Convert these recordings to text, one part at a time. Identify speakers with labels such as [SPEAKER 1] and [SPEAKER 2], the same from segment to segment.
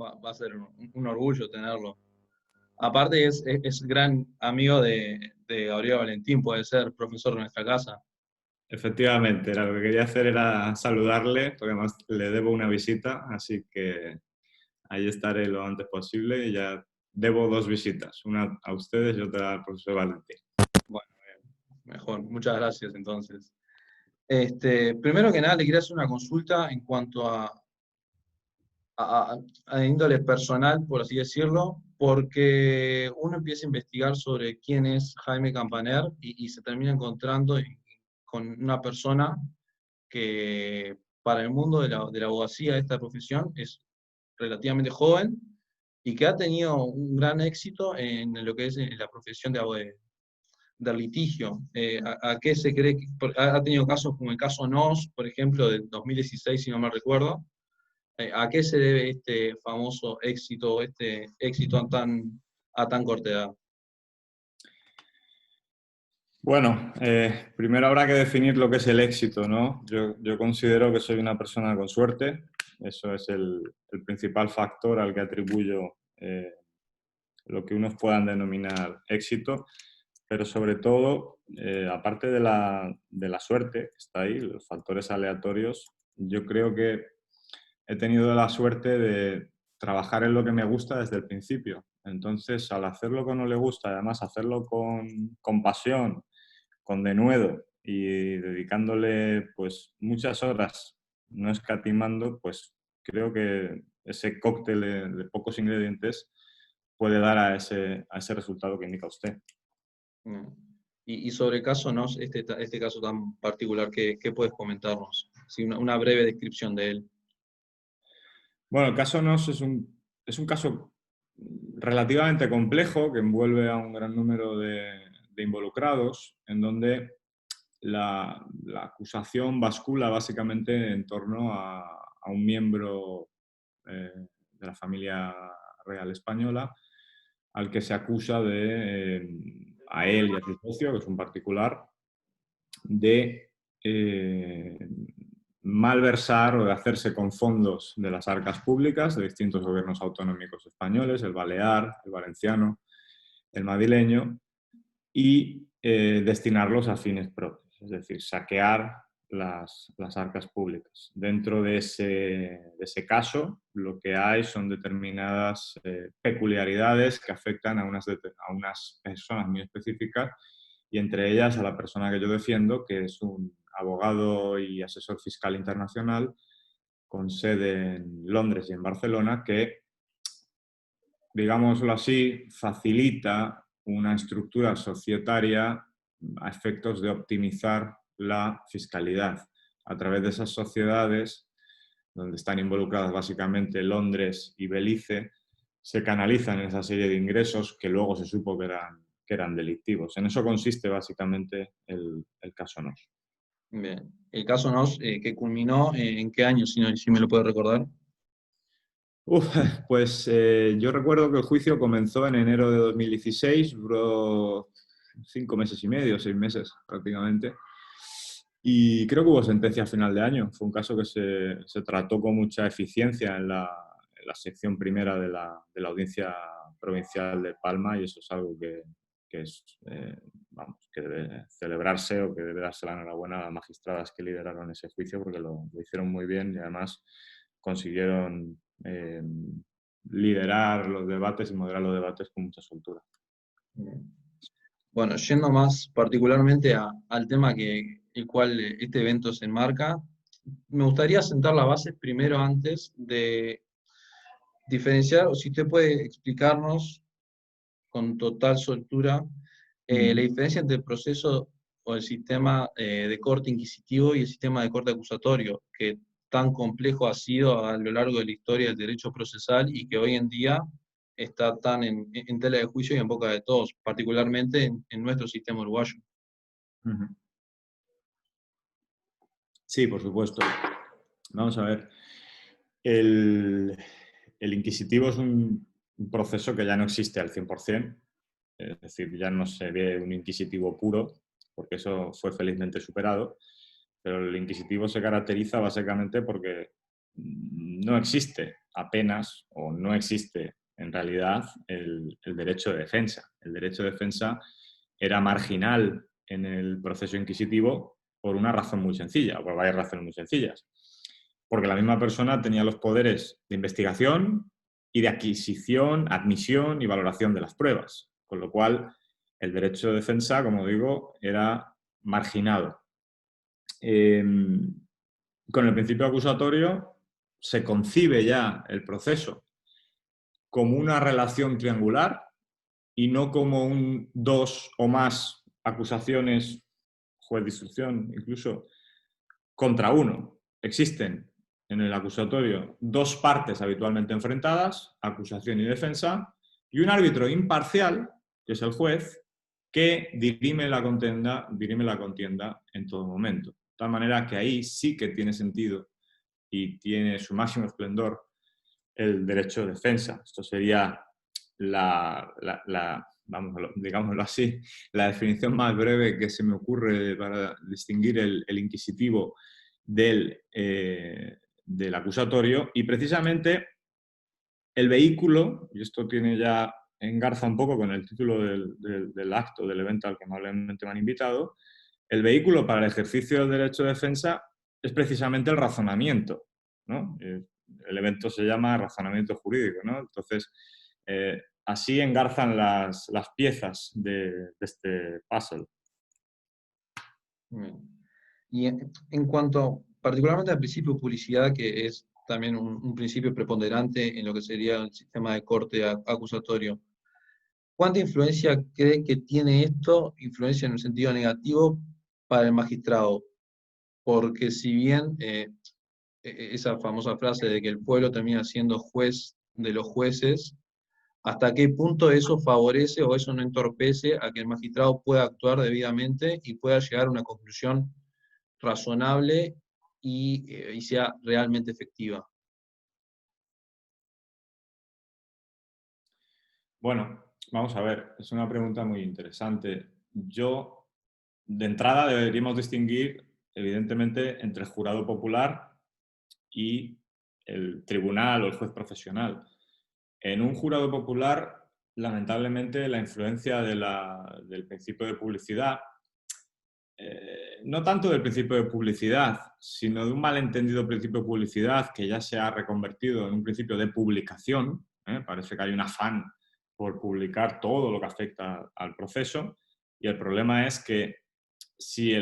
[SPEAKER 1] Va a ser un orgullo tenerlo. Aparte es gran amigo de Gabriel Valentín, puede ser profesor de nuestra casa.
[SPEAKER 2] Efectivamente, lo que quería hacer era saludarle, porque además le debo una visita, así que ahí estaré lo antes posible y ya debo dos visitas, una a ustedes y otra al profesor Valentín.
[SPEAKER 1] Bueno, mejor, muchas gracias entonces. Primero que nada, le quería hacer una consulta en cuanto a índole personal, por así decirlo, porque uno empieza a investigar sobre quién es Jaime Campaner y se termina encontrando con una persona que para el mundo de la abogacía, de esta profesión, es relativamente joven y que ha tenido un gran éxito en lo que es la profesión del litigio. ¿A qué se cree que ha tenido casos como el caso Nos, por ejemplo, del 2016, si no me recuerdo? ¿A qué se debe este famoso éxito, este éxito a tan corta edad?
[SPEAKER 2] Bueno, primero habrá que definir lo que es el éxito, ¿no? Yo considero que soy una persona con suerte, eso es el principal factor al que atribuyo lo que unos puedan denominar éxito, pero sobre todo, aparte de la suerte que está ahí, los factores aleatorios, yo creo que he tenido la suerte de trabajar en lo que me gusta desde el principio. Entonces, al hacer lo que no le gusta, además hacerlo con pasión, con denuedo y dedicándole pues muchas horas, no escatimando, pues creo que ese cóctel de pocos ingredientes puede dar a ese resultado que indica usted.
[SPEAKER 1] Mm. Y sobre el caso Nos, este caso tan particular, ¿qué puedes comentarnos? Sí, una breve descripción de él.
[SPEAKER 2] Bueno, el caso NOS es un caso relativamente complejo que envuelve a un gran número de involucrados, en donde la acusación bascula básicamente en torno a un miembro de la familia real española al que se acusa a él y a su socio, que es un particular, de malversar o de hacerse con fondos de las arcas públicas de distintos gobiernos autonómicos españoles, el balear, el valenciano, el madrileño, y destinarlos a fines propios, es decir, saquear las arcas públicas. Dentro de ese caso, lo que hay son determinadas peculiaridades que afectan a unas personas muy específicas y entre ellas a la persona que yo defiendo, que es un abogado y asesor fiscal internacional con sede en Londres y en Barcelona, que, digámoslo así, facilita una estructura societaria a efectos de optimizar la fiscalidad. A través de esas sociedades, donde están involucradas básicamente Londres y Belice, se canalizan esa serie de ingresos que luego se supo que eran delictivos. En eso consiste básicamente el caso NOS.
[SPEAKER 1] Bien. El caso Nos, que culminó, ¿en qué año, si me lo puede recordar?
[SPEAKER 2] Uf, pues yo recuerdo que el juicio comenzó en enero de 2016, duró 5 meses y medio, 6 meses prácticamente. Y creo que hubo sentencia a final de año. Fue un caso que se trató con mucha eficiencia en la sección primera de la Audiencia Provincial de Palma y eso es algo que es, vamos, que debe celebrarse o que debe darse la enhorabuena a las magistradas que lideraron ese juicio porque lo hicieron muy bien y además consiguieron liderar los debates y moderar los debates con mucha soltura.
[SPEAKER 1] Bien. Bueno, yendo más particularmente al tema el cual este evento se enmarca, me gustaría sentar las bases primero antes de diferenciar, o si usted puede explicarnos con total soltura la diferencia entre el proceso o el sistema de corte inquisitivo y el sistema de corte acusatorio, que tan complejo ha sido a lo largo de la historia del derecho procesal y que hoy en día está tan en tela de juicio y en boca de todos, particularmente en nuestro sistema uruguayo.
[SPEAKER 2] Uh-huh. Sí, por supuesto. Vamos a ver. El inquisitivo es un proceso que ya no existe al 100%, es decir, ya no se ve un inquisitivo puro, porque eso fue felizmente superado, pero el inquisitivo se caracteriza básicamente porque no existe apenas o no existe en realidad el derecho de defensa. El derecho de defensa era marginal en el proceso inquisitivo por una razón muy sencilla, o por varias razones muy sencillas. Porque la misma persona tenía los poderes de investigación y de adquisición, admisión y valoración de las pruebas. Con lo cual, el derecho de defensa, como digo, era marginado. Con el principio acusatorio se concibe ya el proceso como una relación triangular y no como dos o más acusaciones, juez de instrucción incluso, contra uno. Existen en el acusatorio dos partes habitualmente enfrentadas, acusación y defensa, y un árbitro imparcial, que es el juez, que dirime la contienda en todo momento. De tal manera que ahí sí que tiene sentido y tiene su máximo esplendor el derecho de defensa. Esto sería digámoslo así, la definición más breve que se me ocurre para distinguir el inquisitivo del acusatorio. Y precisamente el vehículo, y esto tiene ya engarza un poco con el título del acto, del evento al que amablemente me han invitado, el vehículo para el ejercicio del derecho de defensa es precisamente el razonamiento, ¿no? El evento se llama razonamiento jurídico, ¿no? Entonces, así engarzan las piezas de este puzzle.
[SPEAKER 1] Y en cuanto particularmente al principio de publicidad, que es también un principio preponderante en lo que sería el sistema de corte acusatorio, ¿cuánta influencia cree que tiene esto, influencia en el sentido negativo, para el magistrado? Porque si bien esa famosa frase de que el pueblo termina siendo juez de los jueces, ¿hasta qué punto eso favorece o eso no entorpece a que el magistrado pueda actuar debidamente y pueda llegar a una conclusión razonable y sea realmente efectiva?
[SPEAKER 2] Bueno, vamos a ver, es una pregunta muy interesante. De entrada, deberíamos distinguir, evidentemente, entre el jurado popular y el tribunal o el juez profesional. En un jurado popular, lamentablemente, la influencia del principio de publicidad, no tanto del principio de publicidad, sino de un malentendido principio de publicidad que ya se ha reconvertido en un principio de publicación. Parece que hay un afán por publicar todo lo que afecta al proceso, y el problema es que si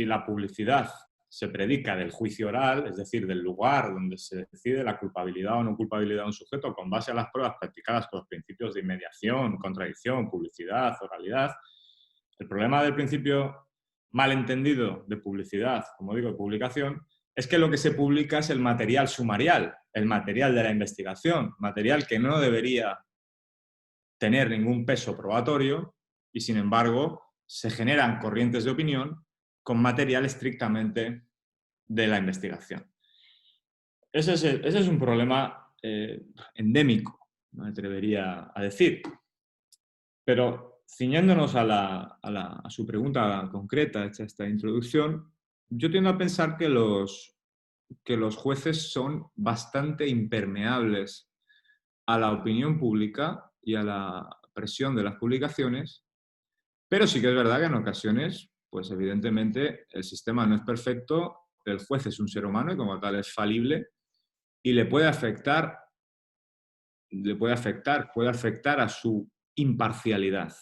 [SPEAKER 2] la publicidad se predica del juicio oral, es decir, del lugar donde se decide la culpabilidad o no culpabilidad de un sujeto con base a las pruebas practicadas con los principios de inmediación, contradicción, publicidad, oralidad, el problema del principio malentendido de publicidad, como digo, de publicación, es que lo que se publica es el material sumarial, el material de la investigación, material que no debería tener ningún peso probatorio y, sin embargo, se generan corrientes de opinión con material estrictamente de la investigación. Ese es un problema endémico, me atrevería a decir. Pero ciñéndonos a su pregunta concreta, hecha esta introducción, yo tiendo a pensar que los jueces son bastante impermeables a la opinión pública y a la presión de las publicaciones, pero sí que es verdad que en ocasiones, pues evidentemente el sistema no es perfecto, el juez es un ser humano y como tal es falible y puede afectar a su imparcialidad.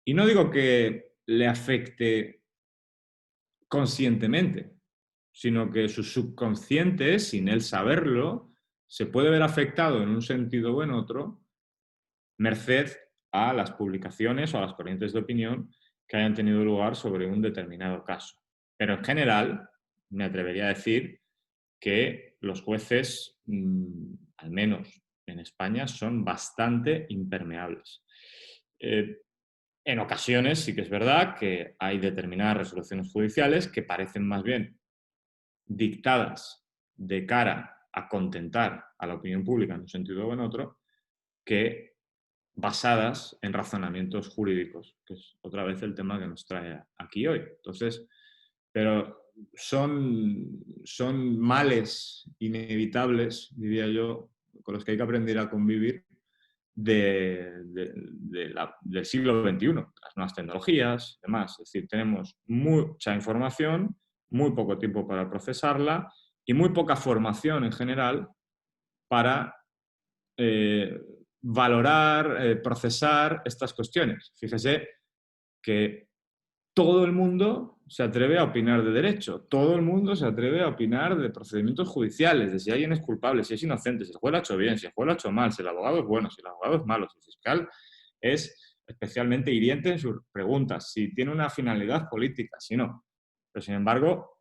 [SPEAKER 2] Y no digo que le afecte conscientemente, sino que su subconsciente, sin él saberlo, se puede ver afectado en un sentido o en otro, merced a las publicaciones o a las corrientes de opinión que hayan tenido lugar sobre un determinado caso. Pero en general, me atrevería a decir que los jueces, al menos en España, son bastante impermeables. En ocasiones sí que es verdad que hay determinadas resoluciones judiciales que parecen más bien dictadas de cara a contentar a la opinión pública en un sentido o en otro, que basadas en razonamientos jurídicos, que es otra vez el tema que nos trae aquí hoy. Entonces, pero son males inevitables, diría yo, con los que hay que aprender a convivir del siglo XXI, las nuevas tecnologías, demás. Es decir, tenemos mucha información, muy poco tiempo para procesarla y muy poca formación en general para valorar, procesar estas cuestiones. Fíjese que todo el mundo se atreve a opinar de derecho, todo el mundo se atreve a opinar de procedimientos judiciales, de si alguien es culpable, si es inocente, si el juez lo ha hecho bien, si el juez lo ha hecho mal, si el abogado es bueno, si el abogado es malo, si el fiscal es especialmente hiriente en sus preguntas, si tiene una finalidad política, si no. Pero, sin embargo,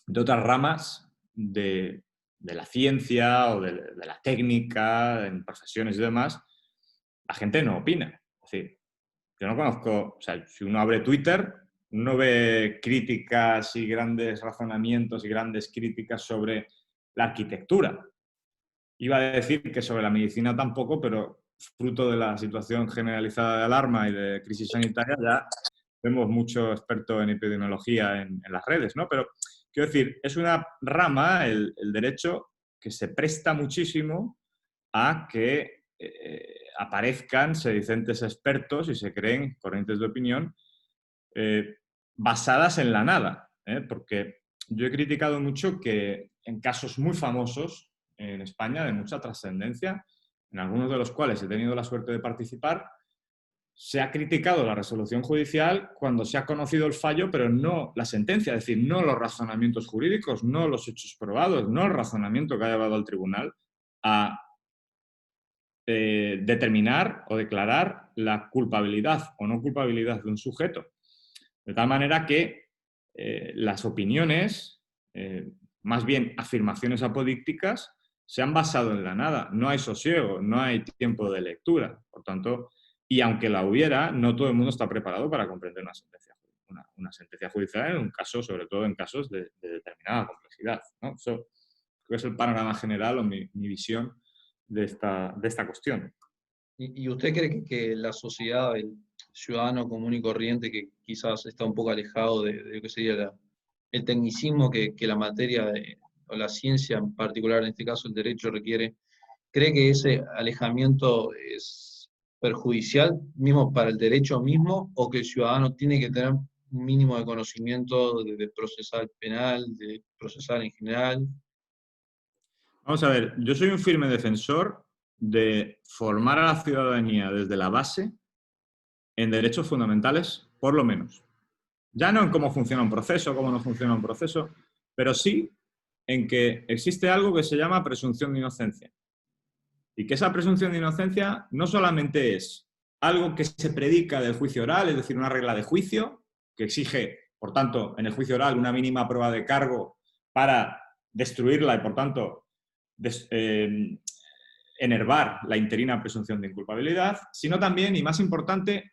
[SPEAKER 2] de otras ramas de la ciencia o de la técnica, en profesiones y demás, la gente no opina. Es decir, yo no conozco, o sea, si uno abre Twitter, uno ve críticas y grandes razonamientos y grandes críticas sobre la arquitectura. Iba a decir que sobre la medicina tampoco, pero fruto de la situación generalizada de alarma y de crisis sanitaria ya vemos mucho experto en epidemiología en las redes, ¿no? Pero quiero decir, es una rama, el derecho, que se presta muchísimo a que aparezcan sedicentes expertos y se creen corrientes de opinión basadas en la nada. Porque yo he criticado mucho que en casos muy famosos en España, de mucha trascendencia, en algunos de los cuales he tenido la suerte de participar, se ha criticado la resolución judicial cuando se ha conocido el fallo, pero no la sentencia, es decir, no los razonamientos jurídicos, no los hechos probados, no el razonamiento que ha llevado al tribunal a determinar o declarar la culpabilidad o no culpabilidad de un sujeto. De tal manera que las opiniones, más bien afirmaciones apodícticas, se han basado en la nada. No hay sosiego, no hay tiempo de lectura. Por tanto, y aunque la hubiera, no todo el mundo está preparado para comprender una sentencia judicial en un caso, sobre todo en casos de determinada complejidad, ¿no? Eso creo que es el panorama general o mi visión de esta cuestión.
[SPEAKER 1] ¿Y usted cree que la sociedad, el ciudadano común y corriente, que quizás está un poco alejado de lo que sería el tecnicismo que la materia o la ciencia en particular, en este caso el derecho, requiere, cree que ese alejamiento es perjudicial mismo para el derecho mismo, o que el ciudadano tiene que tener un mínimo de conocimiento de procesal penal, de procesal en general?
[SPEAKER 2] Vamos a ver, yo soy un firme defensor de formar a la ciudadanía desde la base en derechos fundamentales, por lo menos. Ya no en cómo funciona un proceso, cómo no funciona un proceso, pero sí en que existe algo que se llama presunción de inocencia. Y que esa presunción de inocencia no solamente es algo que se predica del juicio oral, es decir, una regla de juicio que exige, por tanto, en el juicio oral una mínima prueba de cargo para destruirla y, por tanto, enervar la interina presunción de inculpabilidad, sino también, y más importante,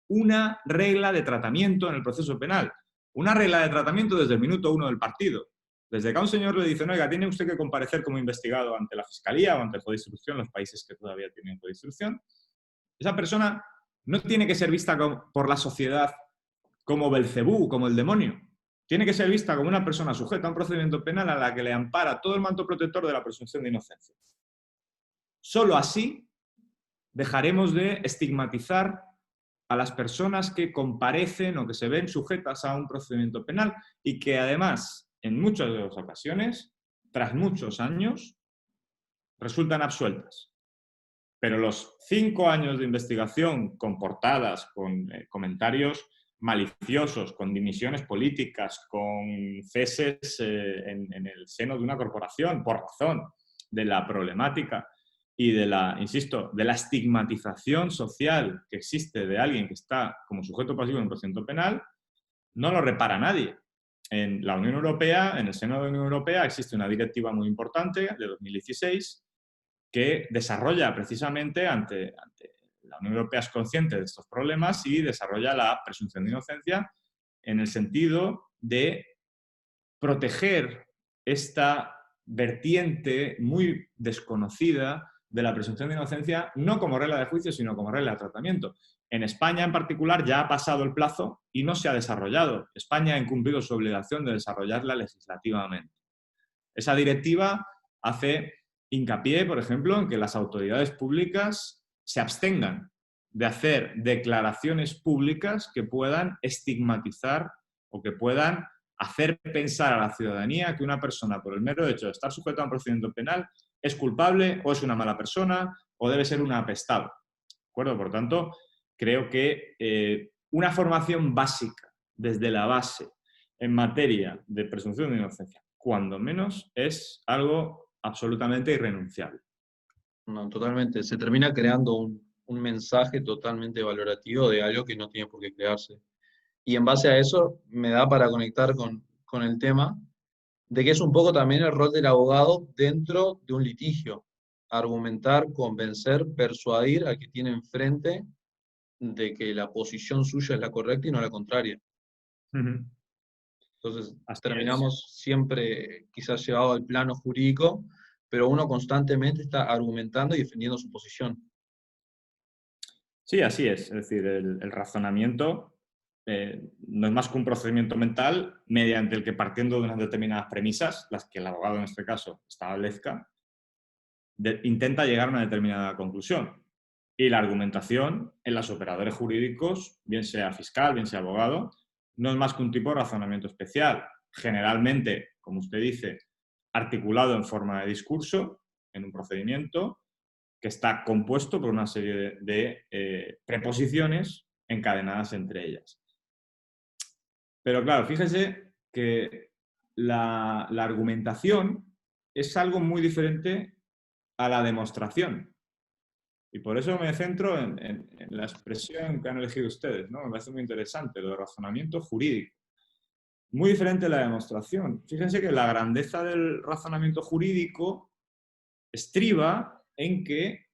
[SPEAKER 2] una regla de tratamiento en el proceso penal. Una regla de tratamiento desde el minuto 1 del partido. Desde que a un señor le dicen, oiga, tiene usted que comparecer como investigado ante la Fiscalía o ante el juez de instrucción, los países que todavía tienen juez de instrucción, esa persona no tiene que ser vista por la sociedad como Belcebú, como el demonio. Tiene que ser vista como una persona sujeta a un procedimiento penal a la que le ampara todo el manto protector de la presunción de inocencia. Solo así dejaremos de estigmatizar a las personas que comparecen o que se ven sujetas a un procedimiento penal y que además, en muchas de las ocasiones, tras muchos años, resultan absueltas. Pero los 5 años de investigación con portadas, con comentarios maliciosos, con dimisiones políticas, con ceses en el seno de una corporación por razón de la problemática y de la, insisto, de la estigmatización social que existe de alguien que está como sujeto pasivo en un procedimiento penal, no lo repara nadie. En la Unión Europea, en el seno de la Unión Europea, existe una directiva muy importante de 2016 que desarrolla precisamente ante la Unión Europea es consciente de estos problemas y desarrolla la presunción de inocencia en el sentido de proteger esta vertiente muy desconocida de la presunción de inocencia no como regla de juicio, sino como regla de tratamiento. En España, en particular, ya ha pasado el plazo y no se ha desarrollado. España ha incumplido su obligación de desarrollarla legislativamente. Esa directiva hace hincapié, por ejemplo, en que las autoridades públicas se abstengan de hacer declaraciones públicas que puedan estigmatizar o que puedan hacer pensar a la ciudadanía que una persona, por el mero hecho de estar sujeta a un procedimiento penal, es culpable o es una mala persona o debe ser un apestado. ¿De acuerdo? Por tanto, creo que una formación básica desde la base en materia de presunción de inocencia, cuando menos, es algo absolutamente irrenunciable.
[SPEAKER 1] No, totalmente. Se termina creando un mensaje totalmente valorativo de algo que no tiene por qué crearse. Y en base a eso me da para conectar con el tema de que es un poco también el rol del abogado dentro de un litigio. Argumentar, convencer, persuadir al que tiene enfrente de que la posición suya es la correcta y no la contraria. Entonces,
[SPEAKER 2] Así es.
[SPEAKER 1] terminamos siempre quizás llevado al plano jurídico, pero uno constantemente está argumentando y defendiendo su posición.
[SPEAKER 2] Sí, así es. Es decir, el razonamiento no es más que un procedimiento mental mediante el que, partiendo de unas determinadas premisas, las que el abogado en este caso establezca, intenta llegar a una determinada conclusión. Y la argumentación en los operadores jurídicos, bien sea fiscal, bien sea abogado, no es más que un tipo de razonamiento especial. Generalmente, como usted dice, articulado en forma de discurso, en un procedimiento, que está compuesto por una serie de preposiciones encadenadas entre ellas. Pero claro, fíjese que la argumentación es algo muy diferente a la demostración. Y por eso me centro en la expresión que han elegido ustedes, ¿no? Me parece muy interesante, lo de razonamiento jurídico. Muy diferente a la demostración. Fíjense que la grandeza del razonamiento jurídico estriba en que,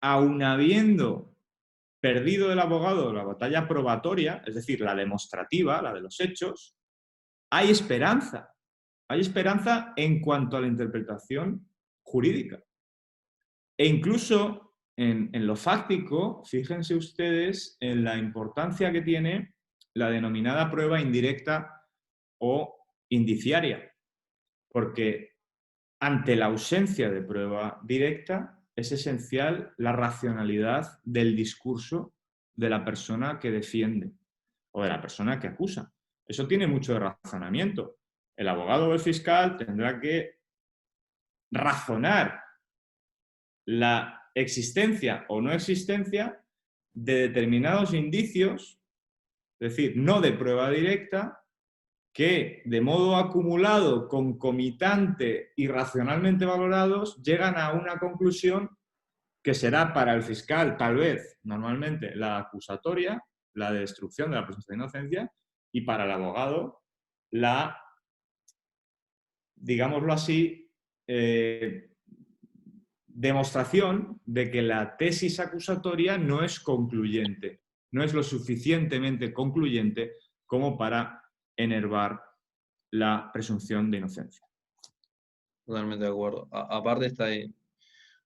[SPEAKER 2] aun habiendo perdido el abogado la batalla probatoria, es decir, la demostrativa, la de los hechos, hay esperanza. Hay esperanza en cuanto a la interpretación jurídica. E incluso en lo fáctico, fíjense ustedes en la importancia que tiene la denominada prueba indirecta o indiciaria, porque ante la ausencia de prueba directa es esencial la racionalidad del discurso de la persona que defiende o de la persona que acusa. Eso tiene mucho de razonamiento. El abogado o el fiscal tendrá que razonar la existencia o no existencia de determinados indicios, es decir, no de prueba directa, que de modo acumulado, concomitante y racionalmente valorados, llegan a una conclusión que será para el fiscal, tal vez, normalmente, la acusatoria, la de destrucción de la presunción de inocencia, y para el abogado, la, digámoslo así, demostración de que la tesis acusatoria no es concluyente, no es lo suficientemente concluyente como para enervar la presunción de inocencia.
[SPEAKER 1] Totalmente de acuerdo. Aparte está ahí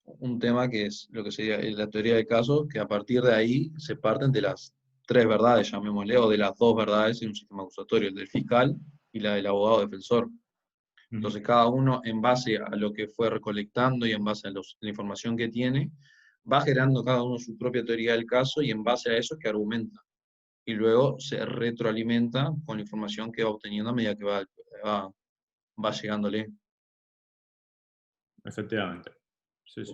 [SPEAKER 1] un tema que es lo que sería la teoría del caso, que a partir de ahí se parten de las tres verdades, llamémosle, o de las dos verdades en un sistema acusatorio, el del fiscal y la del abogado defensor. Entonces cada uno, en base a lo que fue recolectando y en base a la información que tiene, va generando cada uno su propia teoría del caso y en base a eso es que argumenta. Y luego se retroalimenta con la información que va obteniendo a medida que va llegándole.
[SPEAKER 2] Efectivamente. Sí, sí.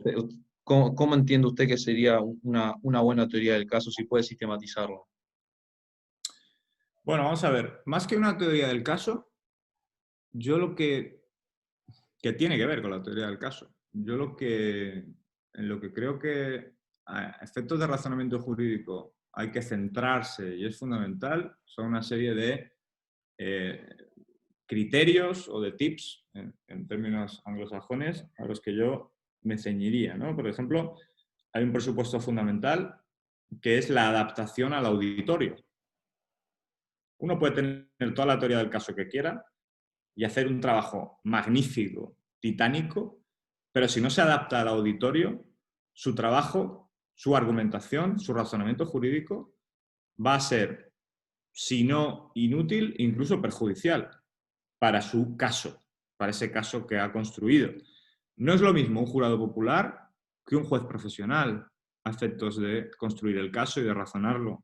[SPEAKER 1] ¿Cómo entiende usted que sería una buena teoría del caso si puede sistematizarlo?
[SPEAKER 2] Bueno, vamos a ver. Más que una teoría del caso, yo lo que tiene que ver con la teoría del caso. Yo en lo que creo que a efectos de razonamiento jurídico hay que centrarse y es fundamental son una serie de criterios o de tips, en términos anglosajones, a los que yo me ceñiría, ¿no? Por ejemplo, hay un presupuesto fundamental que es la adaptación al auditorio. Uno puede tener toda la teoría del caso que quiera y hacer un trabajo magnífico, titánico, pero si no se adapta al auditorio, su trabajo, su argumentación, su razonamiento jurídico va a ser, si no inútil, incluso perjudicial para su caso, para ese caso que ha construido. No es lo mismo un jurado popular que un juez profesional a efectos de construir el caso y de razonarlo.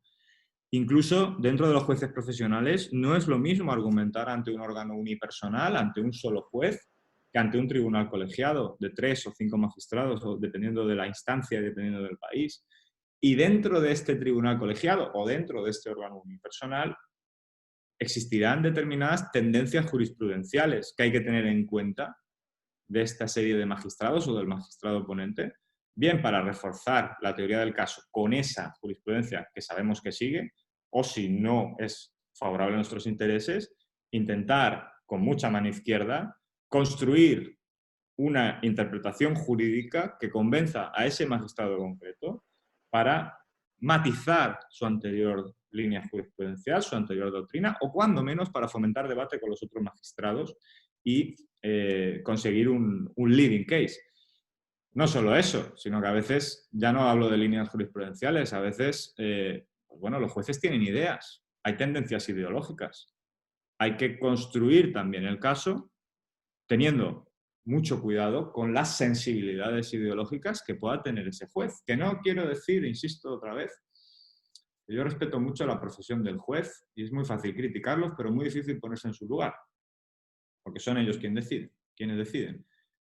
[SPEAKER 2] Incluso dentro de los jueces profesionales no es lo mismo argumentar ante un órgano unipersonal, ante un solo juez, que ante un tribunal colegiado de 3 o 5 magistrados, o dependiendo de la instancia y dependiendo del país. Y dentro de este tribunal colegiado o dentro de este órgano unipersonal existirán determinadas tendencias jurisprudenciales que hay que tener en cuenta de esta serie de magistrados o del magistrado ponente, bien para reforzar la teoría del caso con esa jurisprudencia que sabemos que sigue, o si no es favorable a nuestros intereses, intentar con mucha mano izquierda construir una interpretación jurídica que convenza a ese magistrado concreto para matizar su anterior línea jurisprudencial, su anterior doctrina, o cuando menos para fomentar debate con los otros magistrados y conseguir un leading case. No solo eso, sino que a veces, ya no hablo de líneas jurisprudenciales, a veces, pues bueno, los jueces tienen ideas, hay tendencias ideológicas. Hay que construir también el caso teniendo mucho cuidado con las sensibilidades ideológicas que pueda tener ese juez. Que no quiero decir, insisto otra vez, yo respeto mucho la profesión del juez y es muy fácil criticarlos, pero muy difícil ponerse en su lugar, porque son ellos quienes deciden.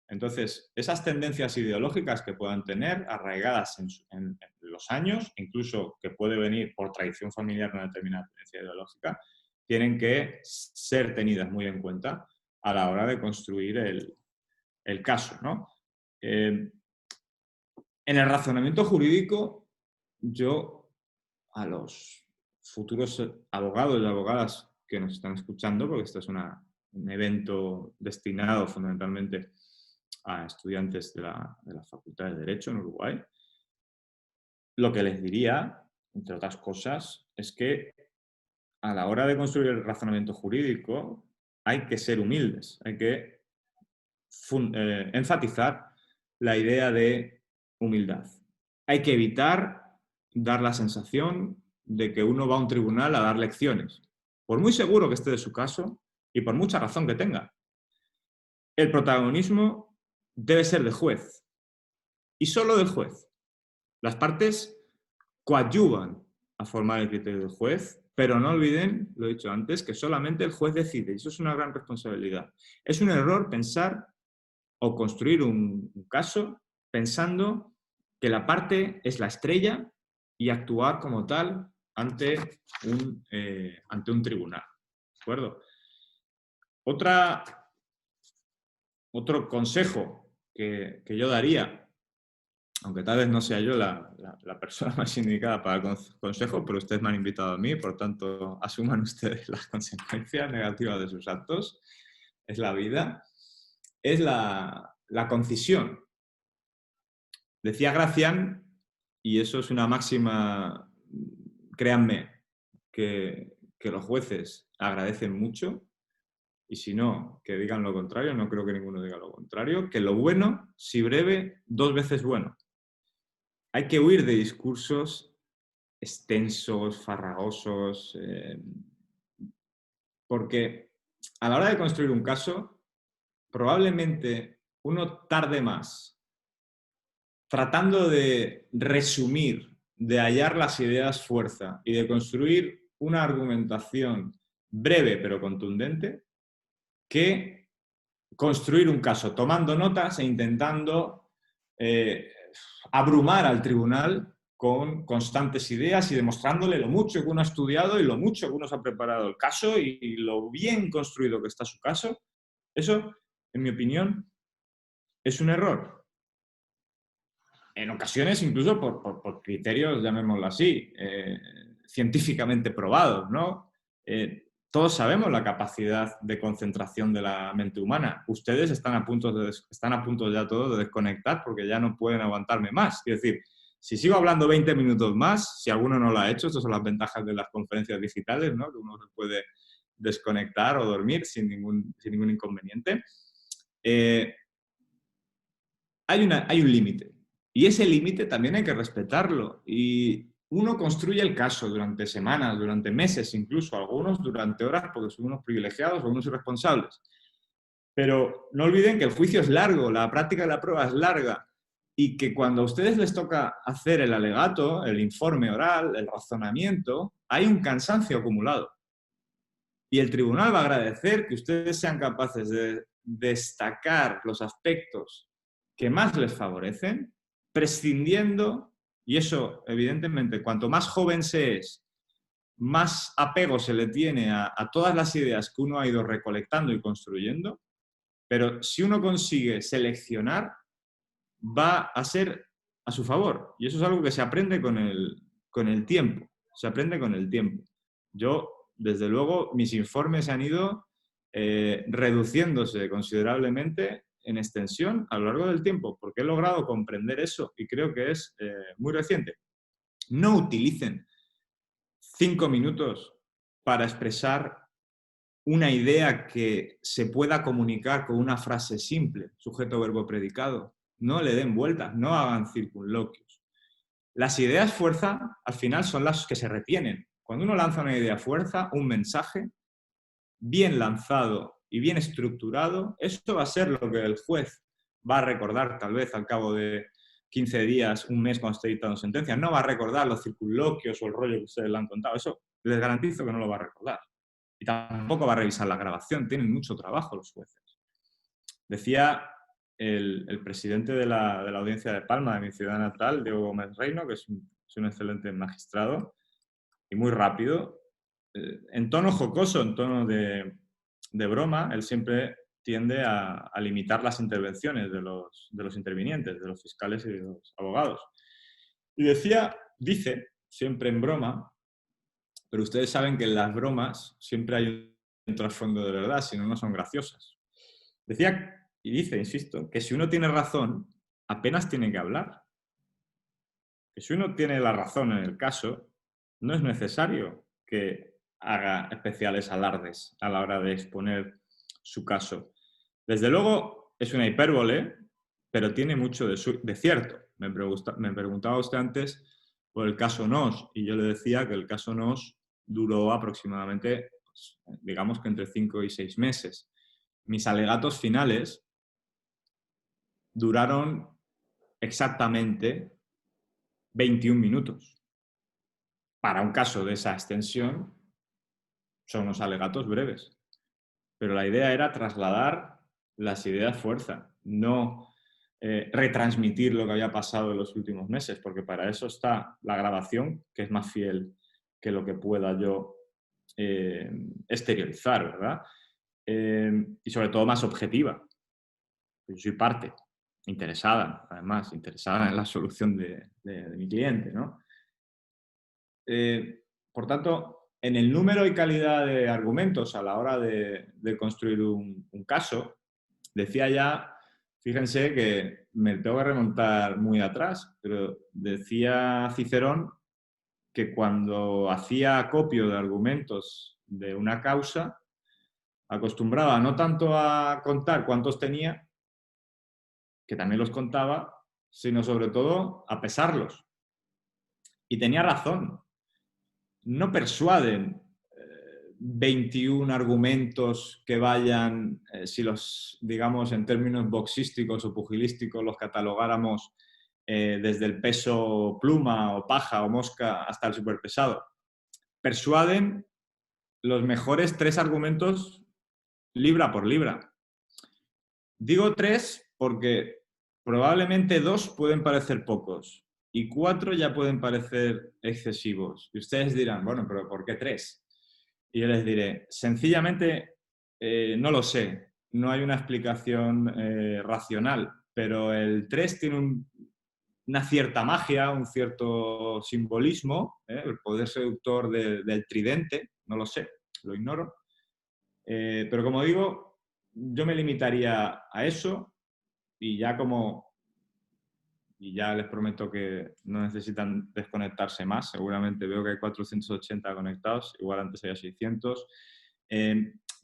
[SPEAKER 2] Entonces, esas tendencias ideológicas que puedan tener, arraigadas en los años, incluso que puede venir por tradición familiar una determinada tendencia ideológica, tienen que ser tenidas muy en cuenta a la hora de construir el caso, ¿no? En el razonamiento jurídico, yo a los futuros abogados y abogadas que nos están escuchando, porque esto es un evento destinado fundamentalmente a estudiantes de la Facultad de Derecho en Uruguay, lo que les diría, entre otras cosas, es que a la hora de construir el razonamiento jurídico hay que ser humildes, hay que enfatizar la idea de humildad. Hay que evitar dar la sensación de que uno va a un tribunal a dar lecciones, por muy seguro que esté de su caso y por mucha razón que tenga. El protagonismo debe ser del juez y solo del juez. Las partes coadyuvan a formar el criterio del juez, pero no olviden, lo he dicho antes, que solamente el juez decide y eso es una gran responsabilidad. Es un error pensar o construir un caso pensando que la parte es la estrella y actuar como tal ante un tribunal. ¿De acuerdo? Otro consejo que yo daría, aunque tal vez no sea yo la persona más indicada para el consejo, pero ustedes me han invitado a mí, por tanto, asuman ustedes las consecuencias negativas de sus actos, es la vida, es la concisión. Decía Gracián, y eso es una máxima, créanme, que los jueces agradecen mucho, y si no, que digan lo contrario, no creo que ninguno diga lo contrario, que lo bueno, si breve, 2 veces bueno. Hay que huir de discursos extensos, farragosos, porque a la hora de construir un caso, probablemente uno tarde más tratando de resumir, de hallar las ideas fuerza y de construir una argumentación breve pero contundente, que construir un caso tomando notas e intentando abrumar al tribunal con constantes ideas y demostrándole lo mucho que uno ha estudiado y lo mucho que uno se ha preparado el caso y lo bien construido que está su caso. Eso, en mi opinión, es un error. En ocasiones incluso por criterios, llamémoslo así, científicamente probados, ¿no? Todos sabemos la capacidad de concentración de la mente humana. Ustedes están a punto ya todos de desconectar porque ya no pueden aguantarme más. Es decir, si sigo hablando 20 minutos más, si alguno no lo ha hecho, estas son las ventajas de las conferencias digitales, ¿no? Que uno se puede desconectar o dormir sin ningún inconveniente. Hay un límite. Y ese límite también hay que respetarlo. Y uno construye el caso durante semanas, durante meses incluso, algunos durante horas porque son unos privilegiados o unos irresponsables. Pero no olviden que el juicio es largo, la práctica de la prueba es larga y que cuando a ustedes les toca hacer el alegato, el informe oral, el razonamiento, hay un cansancio acumulado. Y el tribunal va a agradecer que ustedes sean capaces de destacar los aspectos que más les favorecen, prescindiendo, y eso evidentemente cuanto más joven se es, más apego se le tiene a todas las ideas que uno ha ido recolectando y construyendo, pero si uno consigue seleccionar, va a ser a su favor. Y eso es algo que se aprende con el tiempo. Se aprende con el tiempo. Yo, desde luego, mis informes han ido reduciéndose considerablemente en extensión a lo largo del tiempo, porque he logrado comprender eso y creo que es muy reciente. No utilicen 5 minutos para expresar una idea que se pueda comunicar con una frase simple, sujeto, verbo, predicado. No le den vueltas, no hagan circunloquios. Las ideas fuerza, al final, son las que se retienen. Cuando uno lanza una idea fuerza, un mensaje bien lanzado y bien estructurado, esto va a ser lo que el juez va a recordar tal vez al cabo de 15 días, un mes cuando esté dictando sentencia. No va a recordar los circunloquios o el rollo que ustedes le han contado. Eso les garantizo que no lo va a recordar. Y tampoco va a revisar la grabación, tienen mucho trabajo los jueces. Decía el presidente de la Audiencia de Palma, de mi ciudad natal, Diego Gómez Reino, que es un excelente magistrado y muy rápido, en tono jocoso, en tono de broma, él siempre tiende a limitar las intervenciones de los intervinientes, de los fiscales y de los abogados. Y dice, siempre en broma, pero ustedes saben que en las bromas siempre hay un trasfondo de verdad, si no, no son graciosas. Decía, y dice, insisto, que si uno tiene razón, apenas tiene que hablar. Que si uno tiene la razón en el caso, no es necesario que haga especiales alardes a la hora de exponer su caso. Desde luego, es una hipérbole, pero tiene mucho de cierto. Me preguntaba usted antes por el caso Nos, y yo le decía que el caso Nos duró aproximadamente, pues, digamos que entre 5 y 6 meses. Mis alegatos finales duraron exactamente 21 minutos. Para un caso de esa extensión, son unos alegatos breves. Pero la idea era trasladar las ideas fuerza, no retransmitir lo que había pasado en los últimos meses, porque para eso está la grabación, que es más fiel que lo que pueda yo exteriorizar, ¿verdad? Y sobre todo más objetiva. Yo soy parte, interesada, además, interesada en la solución de mi cliente, ¿no? Por tanto, en el número y calidad de argumentos a la hora de construir un caso, decía ya, fíjense que me tengo que remontar muy atrás, pero decía Cicerón que cuando hacía acopio de argumentos de una causa, acostumbraba no tanto a contar cuántos tenía, que también los contaba, sino sobre todo a pesarlos. Y tenía razón. No persuaden 21 argumentos que vayan, si los, digamos, en términos boxísticos o pugilísticos, los catalogáramos desde el peso pluma o paja o mosca hasta el superpesado. Persuaden los mejores 3 argumentos libra por libra. Digo 3 porque probablemente 2 pueden parecer pocos y 4 ya pueden parecer excesivos. Y ustedes dirán, bueno, pero ¿por qué 3? Y yo les diré, sencillamente no lo sé, no hay una explicación racional, pero el 3 tiene una cierta magia, un cierto simbolismo, el poder seductor del tridente, no lo sé, lo ignoro. Pero como digo, yo me limitaría a eso y ya les prometo que no necesitan desconectarse más. Seguramente veo que hay 480 conectados, igual antes había 600.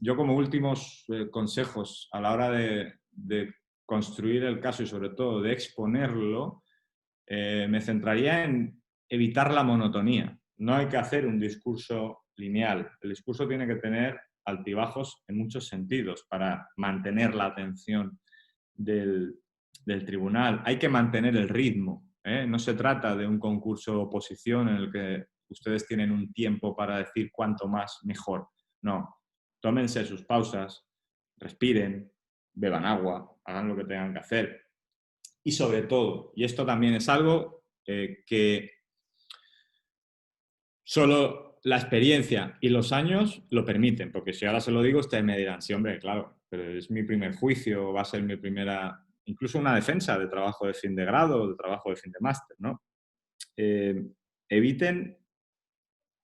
[SPEAKER 2] Yo como últimos consejos a la hora de construir el caso y sobre todo de exponerlo, Me centraría en evitar la monotonía. No hay que hacer un discurso lineal. El discurso tiene que tener altibajos en muchos sentidos para mantener la atención del tribunal. Hay que mantener el ritmo, ¿eh? No se trata de un concurso oposición en el que ustedes tienen un tiempo para decir cuanto más mejor. No, tómense sus pausas, respiren, beban agua, hagan lo que tengan que hacer. Y sobre todo, y esto también es algo que solo la experiencia y los años lo permiten, porque si ahora se lo digo, ustedes me dirán, sí, hombre, claro, pero es mi primer juicio, va a ser mi primera, incluso una defensa de trabajo de fin de grado o de trabajo de fin de máster, ¿no? Eviten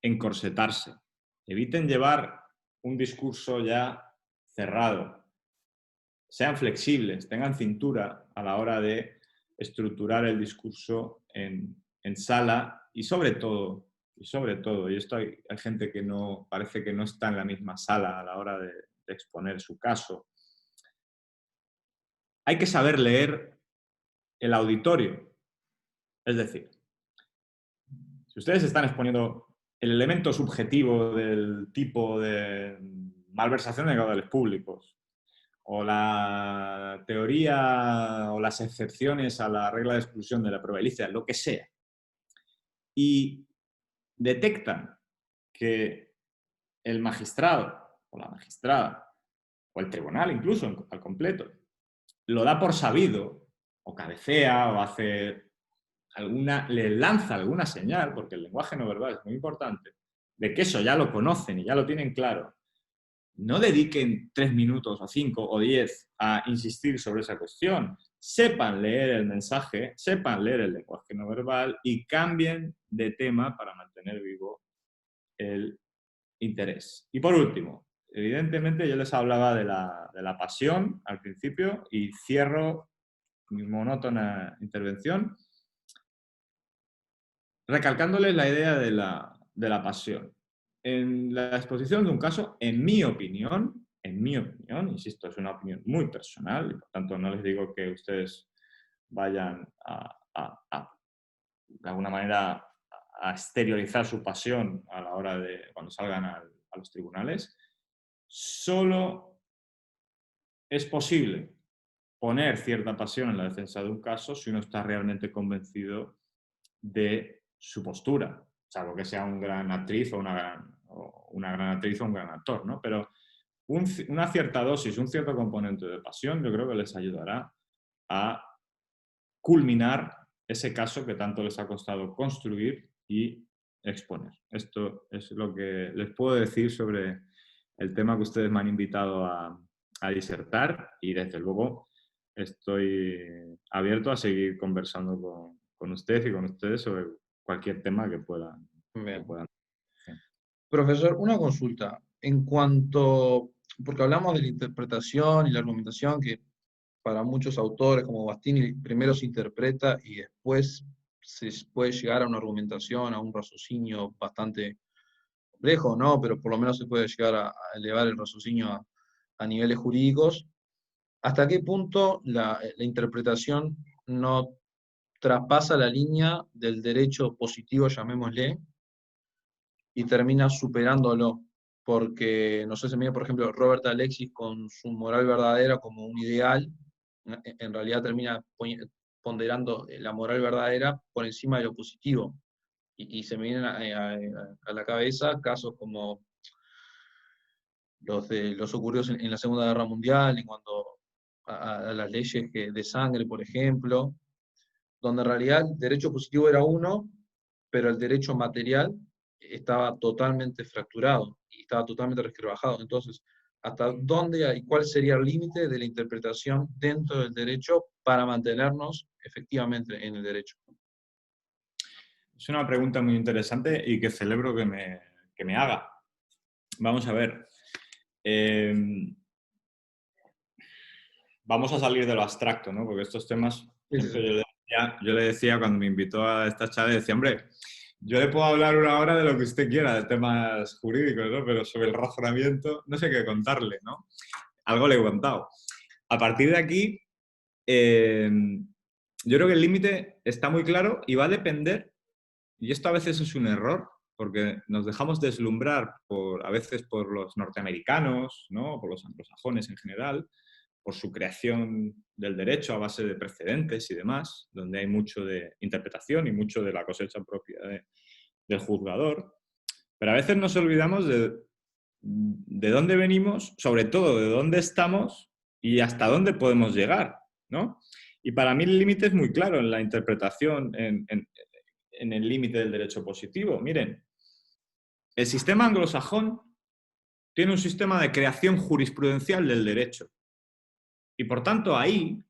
[SPEAKER 2] encorsetarse, eviten llevar un discurso ya cerrado, sean flexibles, tengan cintura a la hora de estructurar el discurso en sala y sobre todo, y esto hay gente que no, parece que no está en la misma sala a la hora de exponer su caso, hay que saber leer el auditorio. Es decir, si ustedes están exponiendo el elemento subjetivo del tipo de malversación de caudales públicos, o la teoría o las excepciones a la regla de exclusión de la prueba ilícita, lo que sea, y detectan que el magistrado o la magistrada o el tribunal incluso al completo lo da por sabido o cabecea o hace le lanza alguna señal, porque el lenguaje no verbal es muy importante, de que eso ya lo conocen y ya lo tienen claro, no dediquen 3 minutos o 5 o 10 a insistir sobre esa cuestión. Sepan leer el mensaje, sepan leer el lenguaje no verbal y cambien de tema para mantener vivo el interés. Y por último, evidentemente yo les hablaba de la pasión al principio y cierro mi monótona intervención recalcándoles la idea de la pasión. En la exposición de un caso, en mi opinión, insisto, es una opinión muy personal y por tanto no les digo que ustedes vayan de alguna manera a exteriorizar su pasión a la hora de cuando salgan a los tribunales, solo es posible poner cierta pasión en la defensa de un caso si uno está realmente convencido de su postura, salvo que sea una gran actriz o una gran actriz o un gran actor, ¿no? Pero una cierta dosis, un cierto componente de pasión, yo creo que les ayudará a culminar ese caso que tanto les ha costado construir y exponer. Esto es lo que les puedo decir sobre el tema que ustedes me han invitado a disertar y desde luego estoy abierto a seguir conversando con usted y con ustedes sobre cualquier tema que puedan.
[SPEAKER 1] Bien.
[SPEAKER 2] Sí.
[SPEAKER 1] Profesor, una consulta. En cuanto, porque hablamos de la interpretación y la argumentación, que para muchos autores como Bastini primero se interpreta y después se puede llegar a una argumentación, a un raciocinio bastante complejo, ¿no? Pero por lo menos se puede llegar a elevar el raciocinio a niveles jurídicos. ¿Hasta qué punto la interpretación no traspasa la línea del derecho positivo, llamémosle, y termina superándolo? Porque, no sé, se mide, por ejemplo, Robert Alexis con su moral verdadera como un ideal, en realidad termina ponderando la moral verdadera por encima de lo positivo. Y se me vienen a la cabeza casos como los ocurridos en la Segunda Guerra Mundial, en cuanto a las leyes de sangre, por ejemplo, donde en realidad el derecho positivo era uno, pero el derecho material estaba totalmente fracturado y estaba totalmente resquebrajado. Entonces, ¿hasta dónde y cuál sería el límite de la interpretación dentro del derecho para mantenernos efectivamente en el derecho?
[SPEAKER 2] Es una pregunta muy interesante y que celebro que me haga. Vamos a ver. Vamos a salir de lo abstracto, ¿no? Porque estos temas, siempre yo le decía cuando me invitó a esta charla, decía, hombre, yo le puedo hablar una hora de lo que usted quiera, de temas jurídicos, ¿no? Pero sobre el razonamiento no sé qué contarle, ¿no? Algo le he contado. A partir de aquí, yo creo que el límite está muy claro y va a depender, y esto a veces es un error, porque nos dejamos deslumbrar a veces por los norteamericanos, ¿no? Por los anglosajones en general, por su creación del derecho a base de precedentes y demás, donde hay mucho de interpretación y mucho de la cosecha propia del juzgador. Pero a veces nos olvidamos de dónde venimos, sobre todo de dónde estamos y hasta dónde podemos llegar, ¿no? Y para mí el límite es muy claro en la interpretación, en el límite del derecho positivo. Miren, el sistema anglosajón tiene un sistema de creación jurisprudencial del derecho. Y por tanto ahí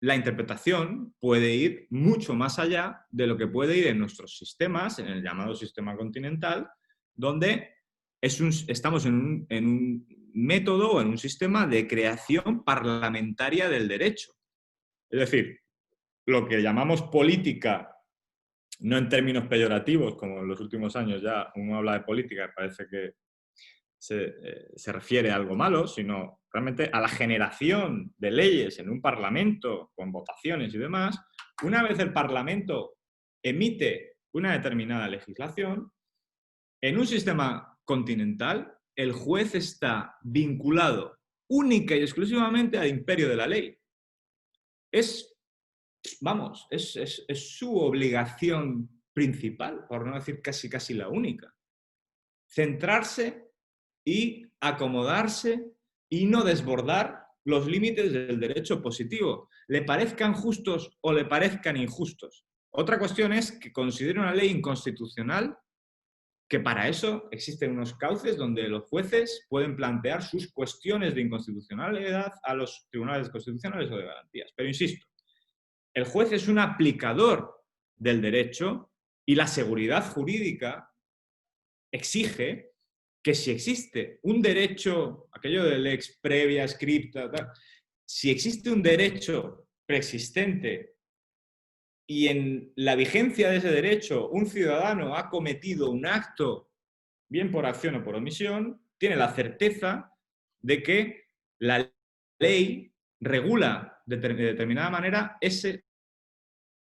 [SPEAKER 2] la interpretación puede ir mucho más allá de lo que puede ir en nuestros sistemas, en el llamado sistema continental, donde estamos en un método o en un sistema de creación parlamentaria del derecho. Es decir, lo que llamamos política, no en términos peyorativos, como en los últimos años ya uno habla de política y parece que se refiere a algo malo, sino realmente a la generación de leyes en un parlamento con votaciones y demás. Una vez el parlamento emite una determinada legislación, en un sistema continental el juez está vinculado única y exclusivamente al imperio de la ley. Es, vamos, es su obligación principal, por no decir casi la única. Centrarse y acomodarse y no desbordar los límites del derecho positivo, le parezcan justos o le parezcan injustos. Otra cuestión es que considere una ley inconstitucional, que para eso existen unos cauces donde los jueces pueden plantear sus cuestiones de inconstitucionalidad a los tribunales constitucionales o de garantías. Pero insisto, el juez es un aplicador del derecho y la seguridad jurídica exige que si existe un derecho, aquello del ex previa, scripta, tal, si existe un derecho preexistente y en la vigencia de ese derecho un ciudadano ha cometido un acto, bien por acción o por omisión, tiene la certeza de que la ley regula de determinada manera ese,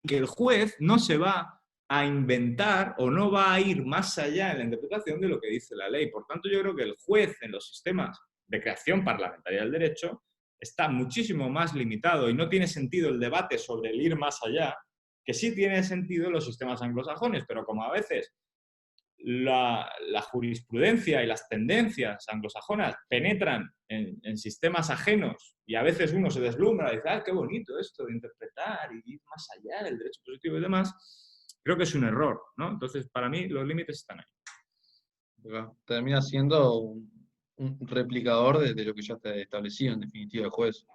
[SPEAKER 2] que el juez no se va a inventar o no va a ir más allá en la interpretación de lo que dice la ley. Por tanto, yo creo que el juez en los sistemas de creación parlamentaria del derecho está muchísimo más limitado y no tiene sentido el debate sobre el ir más allá, que sí tiene sentido en los sistemas anglosajones, pero como a veces la jurisprudencia y las tendencias anglosajonas penetran en sistemas ajenos y a veces uno se deslumbra y dice, ah, qué bonito esto de interpretar y ir más allá del derecho positivo y demás, creo que es un error, ¿no? Entonces, para mí, los límites están ahí.
[SPEAKER 1] Termina siendo un replicador de lo que ya está establecido, en definitiva, el juez,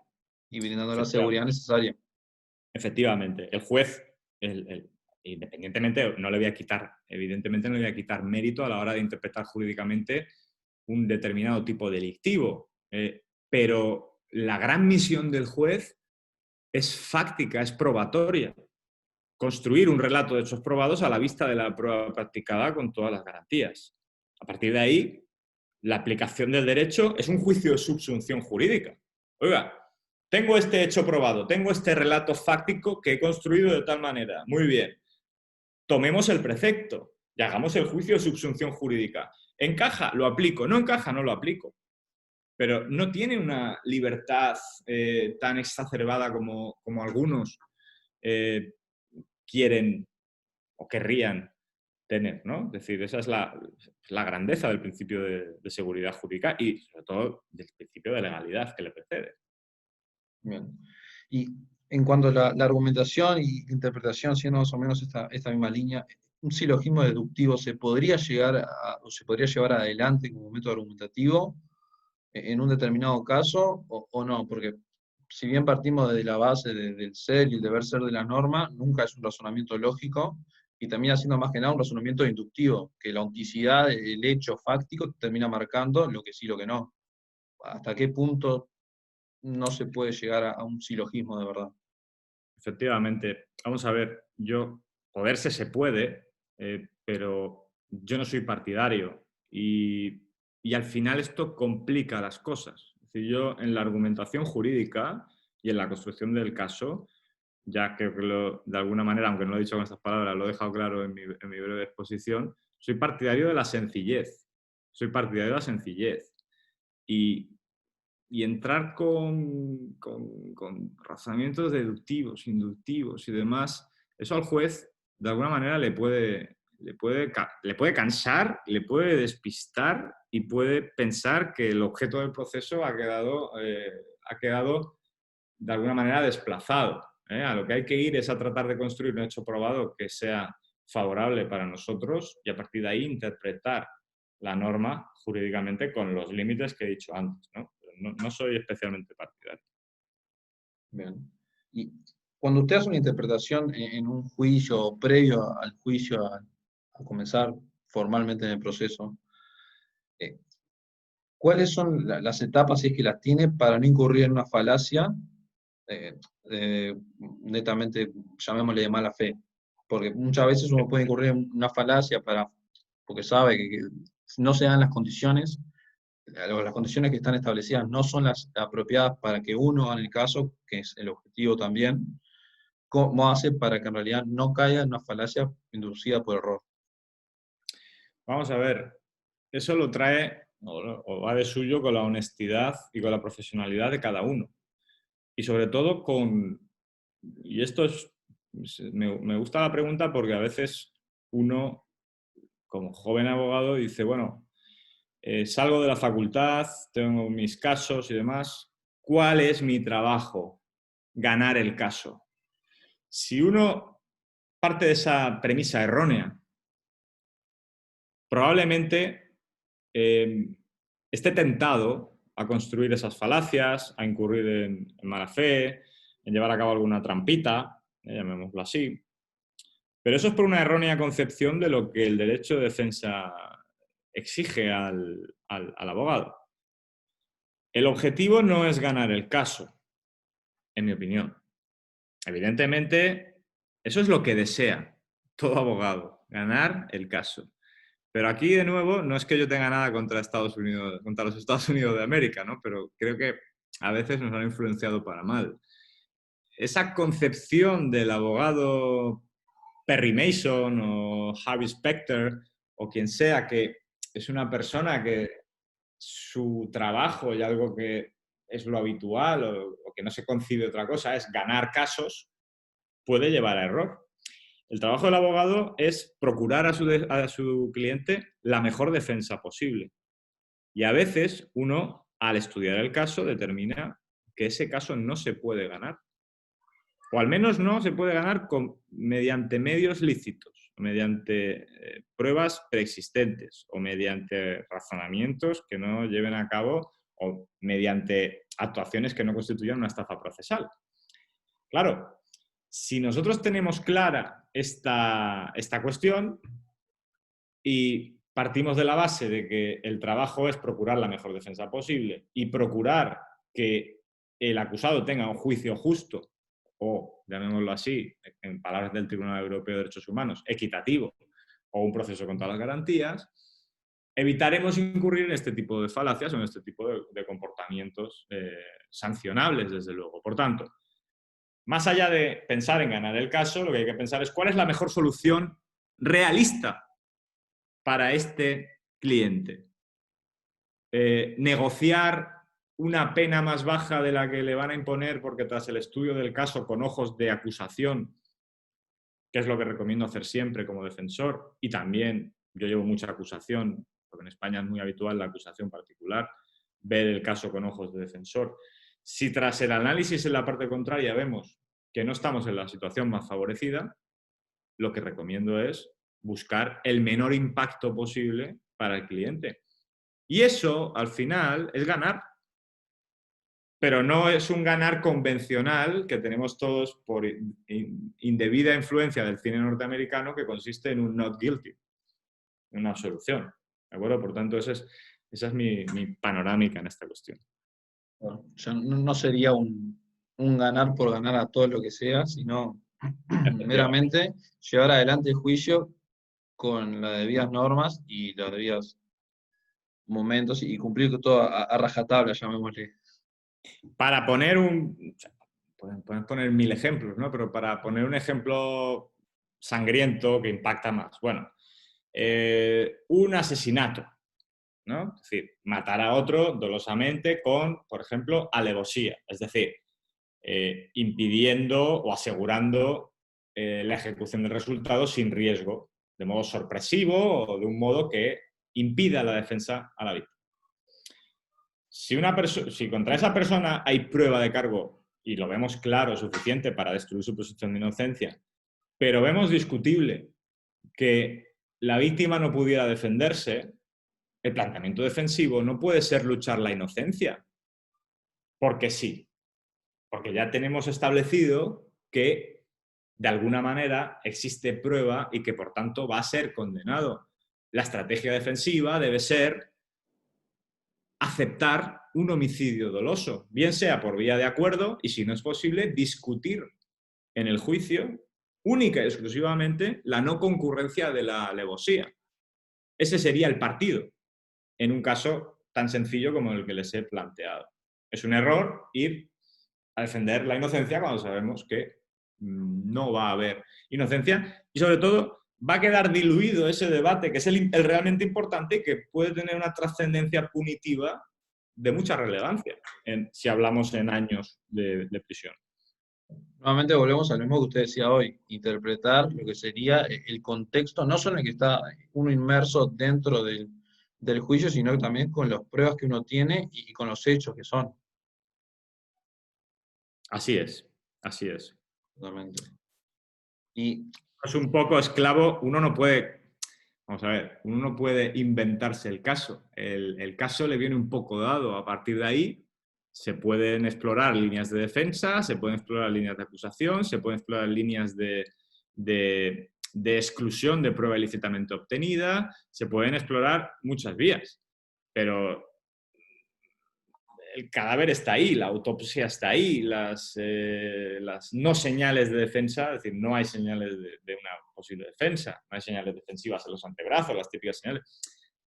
[SPEAKER 1] y brindando la seguridad
[SPEAKER 2] Efectivamente.
[SPEAKER 1] necesaria.
[SPEAKER 2] Efectivamente. El juez, independientemente, no le voy a quitar, evidentemente no le voy a quitar mérito a la hora de interpretar jurídicamente un determinado tipo delictivo, pero la gran misión del juez es fáctica, es probatoria. Construir un relato de hechos probados a la vista de la prueba practicada con todas las garantías. A partir de ahí, la aplicación del derecho es un juicio de subsunción jurídica. Oiga, tengo este hecho probado, tengo este relato fáctico que he construido de tal manera. Muy bien. Tomemos el precepto y hagamos el juicio de subsunción jurídica. ¿Encaja? Lo aplico. ¿No encaja? No lo aplico. Pero no tiene una libertad tan exacerbada como algunos quieren o querrían tener, ¿no? Es decir, esa es la grandeza del principio de seguridad jurídica y, sobre todo, del principio de legalidad que le precede.
[SPEAKER 1] Bien. Y en cuanto a la argumentación y interpretación, siendo más o menos esta misma línea, ¿un silogismo deductivo se podría o se podría llevar adelante como método argumentativo en un determinado caso o no? Porque si bien partimos desde la base del ser y el deber ser de la norma, nunca es un razonamiento lógico y termina siendo más que nada un razonamiento inductivo, que la autenticidad, el hecho fáctico termina marcando lo que sí y lo que no. ¿Hasta qué punto no se puede llegar a un silogismo de verdad?
[SPEAKER 2] Efectivamente. Vamos a ver, poderse se puede, pero yo no soy partidario y al final esto complica las cosas. Es decir, yo en la argumentación jurídica y en la construcción del caso ya creo que de alguna manera, aunque no lo he dicho con estas palabras, lo he dejado claro en mi breve exposición, soy partidario de la sencillez. Soy partidario de la sencillez. Y entrar con razonamientos deductivos, inductivos y demás, eso al juez de alguna manera le puede cansar, le puede despistar y puede pensar que el objeto del proceso ha quedado de alguna manera desplazado. A lo que hay que ir es a tratar de construir un hecho probado que sea favorable para nosotros y a partir de ahí interpretar la norma jurídicamente con los límites que he dicho antes, ¿no? No soy especialmente partidario.
[SPEAKER 1] Bien. Y cuando usted hace una interpretación en un juicio, previo al juicio, a comenzar formalmente en el proceso, ¿cuáles son las etapas, si es que las tiene, para no incurrir en una falacia eh, netamente, llamémosle de mala fe? Porque muchas veces uno puede incurrir en una falacia porque sabe que no se dan las condiciones que están establecidas no son las apropiadas para que uno, en el caso, que es el objetivo también, cómo hace para que en realidad no caiga en una falacia inducida por error.
[SPEAKER 2] Vamos a ver, eso lo trae o va de suyo con la honestidad y con la profesionalidad de cada uno. Y sobre todo y esto me gusta la pregunta porque a veces uno, como joven abogado, dice, bueno, salgo de la facultad, tengo mis casos y demás, ¿cuál es mi trabajo? Ganar el caso. Si uno parte de esa premisa errónea, probablemente esté tentado a construir esas falacias, a incurrir en mala fe, en llevar a cabo alguna trampita, llamémoslo así. Pero eso es por una errónea concepción de lo que el derecho de defensa exige al abogado. El objetivo no es ganar el caso, en mi opinión. Evidentemente, eso es lo que desea todo abogado, ganar el caso. Pero aquí, de nuevo, no es que yo tenga nada contra los Estados Unidos de América, ¿no? Pero creo que a veces nos han influenciado para mal. Esa concepción del abogado Perry Mason o Harvey Specter o quien sea, que es una persona que su trabajo y algo que es lo habitual o que no se concibe otra cosa es ganar casos, puede llevar a error. El trabajo del abogado es procurar a su cliente la mejor defensa posible. Y a veces uno, al estudiar el caso, determina que ese caso no se puede ganar. O al menos no se puede ganar mediante medios lícitos, mediante pruebas preexistentes o mediante razonamientos que no lleven a cabo o mediante actuaciones que no constituyan una estafa procesal. Claro, si nosotros tenemos clara esta cuestión y partimos de la base de que el trabajo es procurar la mejor defensa posible y procurar que el acusado tenga un juicio justo o, llamémoslo así, en palabras del Tribunal Europeo de Derechos Humanos, equitativo o un proceso con todas las garantías, evitaremos incurrir en este tipo de falacias o en este tipo de comportamientos sancionables, desde luego. Por tanto, más allá de pensar en ganar el caso, lo que hay que pensar es cuál es la mejor solución realista para este cliente. Negociar una pena más baja de la que le van a imponer porque tras el estudio del caso con ojos de acusación, que es lo que recomiendo hacer siempre como defensor, y también yo llevo mucha acusación, porque en España es muy habitual la acusación particular, ver el caso con ojos de defensor. Si tras el análisis en la parte contraria vemos que no estamos en la situación más favorecida, lo que recomiendo es buscar el menor impacto posible para el cliente. Y eso, al final, es ganar. Pero no es un ganar convencional que tenemos todos por indebida influencia del cine norteamericano que consiste en un not guilty, una absolución. ¿De acuerdo? Por tanto, esa es mi panorámica en esta cuestión.
[SPEAKER 1] Bueno, ya no sería un ganar por ganar a todo lo que sea, sino meramente llevar adelante el juicio con las debidas normas y los debidos momentos y cumplir todo a rajatabla, llamémosle.
[SPEAKER 2] Para poner pueden poner 1000 ejemplos, ¿no? Pero para poner un ejemplo sangriento que impacta más. Bueno, un asesinato, ¿no? Es decir, matar a otro dolosamente con, por ejemplo, alevosía. Es decir, impidiendo o asegurando la ejecución del resultado sin riesgo, de modo sorpresivo o de un modo que impida la defensa a la víctima. Si contra esa persona hay prueba de cargo y lo vemos claro, suficiente para destruir su presunción de inocencia, pero vemos discutible que la víctima no pudiera defenderse, el planteamiento defensivo no puede ser luchar la inocencia, porque sí, porque ya tenemos establecido que de alguna manera existe prueba y que por tanto va a ser condenado. La estrategia defensiva debe ser aceptar un homicidio doloso, bien sea por vía de acuerdo y, si no es posible, discutir en el juicio única y exclusivamente la no concurrencia de la alevosía. Ese sería el partido en un caso tan sencillo como el que les he planteado. Es un error ir a defender la inocencia cuando sabemos que no va a haber inocencia y, sobre todo, va a quedar diluido ese debate, que es el realmente importante y que puede tener una trascendencia punitiva de mucha relevancia si hablamos en años de prisión.
[SPEAKER 1] Nuevamente volvemos al mismo que usted decía hoy, interpretar lo que sería el contexto, no solo en el que está uno inmerso dentro del juicio, sino también con las pruebas que uno tiene y con los hechos que son.
[SPEAKER 2] Así es, así es.
[SPEAKER 1] Totalmente. Y
[SPEAKER 2] Es un poco esclavo, uno no puede, vamos a ver, uno no puede inventarse el caso. El caso le viene un poco dado. A partir de ahí se pueden explorar líneas de defensa, se pueden explorar líneas de acusación, se pueden explorar líneas de exclusión de prueba ilícitamente obtenida, se pueden explorar muchas vías. Pero el cadáver está ahí, la autopsia está ahí, las no señales de defensa, es decir, no hay señales de una posible defensa, no hay señales defensivas en los antebrazos, las típicas señales.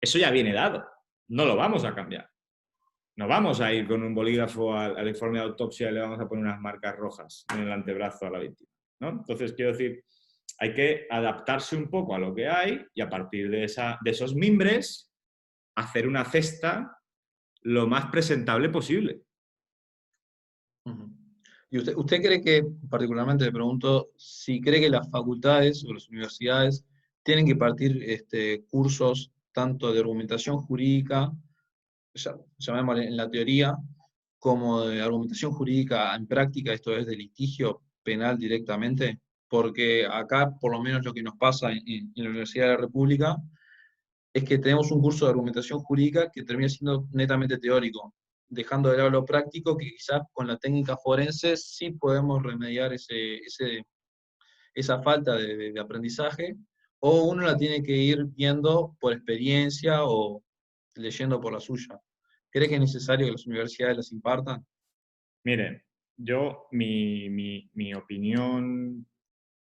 [SPEAKER 2] Eso ya viene dado, no lo vamos a cambiar. No vamos a ir con un bolígrafo al informe de autopsia y le vamos a poner unas marcas rojas en el antebrazo a la víctima, ¿no? Entonces, quiero decir, hay que adaptarse un poco a lo que hay y, a partir de esos mimbres, hacer una cesta lo más presentable posible.
[SPEAKER 1] ¿Y usted cree que, particularmente le pregunto, si cree que las facultades o las universidades tienen que impartir cursos tanto de argumentación jurídica, llamémosle en la teoría, como de argumentación jurídica en práctica, esto es de litigio penal directamente? Porque acá, por lo menos lo que nos pasa en la Universidad de la República, es que tenemos un curso de argumentación jurídica que termina siendo netamente teórico, dejando de lado lo práctico, que quizás con la técnica forense sí podemos remediar esa falta de aprendizaje, o uno la tiene que ir viendo por experiencia o leyendo por la suya. ¿Cree que es necesario que las universidades las impartan?
[SPEAKER 2] Miren, mi opinión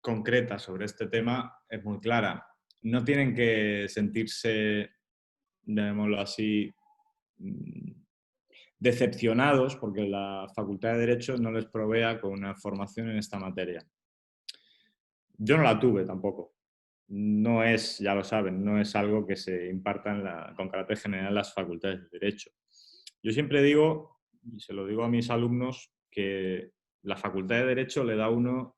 [SPEAKER 2] concreta sobre este tema es muy clara. No tienen que sentirse, llamémoslo así, decepcionados porque la Facultad de Derecho no les provea con una formación en esta materia. Yo no la tuve tampoco. No es, ya lo saben, no es algo que se imparta con carácter general en las facultades de Derecho. Yo siempre digo, y se lo digo a mis alumnos, que la Facultad de Derecho le da a uno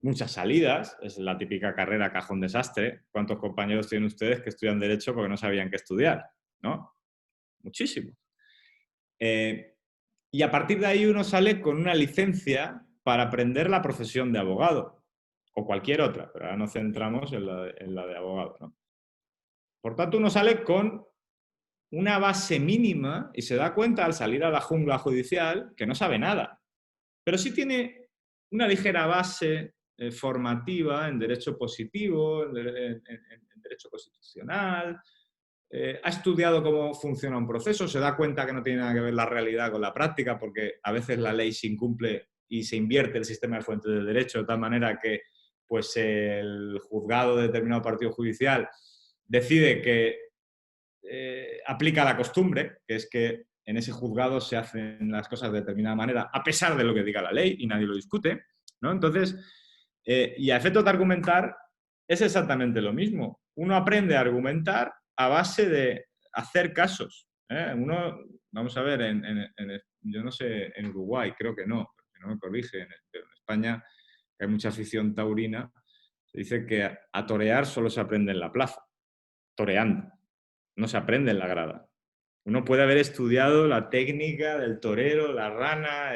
[SPEAKER 2] muchas salidas. Es la típica carrera cajón desastre. ¿Cuántos compañeros tienen ustedes que estudian Derecho porque no sabían qué estudiar? ¿No? Muchísimos. Y a partir de ahí uno sale con una licencia para aprender la profesión de abogado, o cualquier otra, pero ahora nos centramos en la de abogado, ¿no? Por tanto, uno sale con una base mínima y se da cuenta al salir a la jungla judicial que no sabe nada, pero sí tiene una ligera base formativa en derecho positivo, en derecho constitucional. Ha estudiado cómo funciona un proceso, se da cuenta que no tiene nada que ver la realidad con la práctica, porque a veces la ley se incumple y se invierte el sistema de fuentes de derecho de tal manera que, pues, el juzgado de determinado partido judicial decide que aplica la costumbre, que es que en ese juzgado se hacen las cosas de determinada manera, a pesar de lo que diga la ley, y nadie lo discute, ¿no? Entonces, y a efectos de argumentar, es exactamente lo mismo. Uno aprende a argumentar a base de hacer casos. Uno, vamos a ver, yo no sé, en Uruguay creo que no, si no me corrige, pero en España hay mucha afición taurina, se dice que a torear solo se aprende en la plaza, toreando, no se aprende en la grada. Uno puede haber estudiado la técnica del torero, la rana,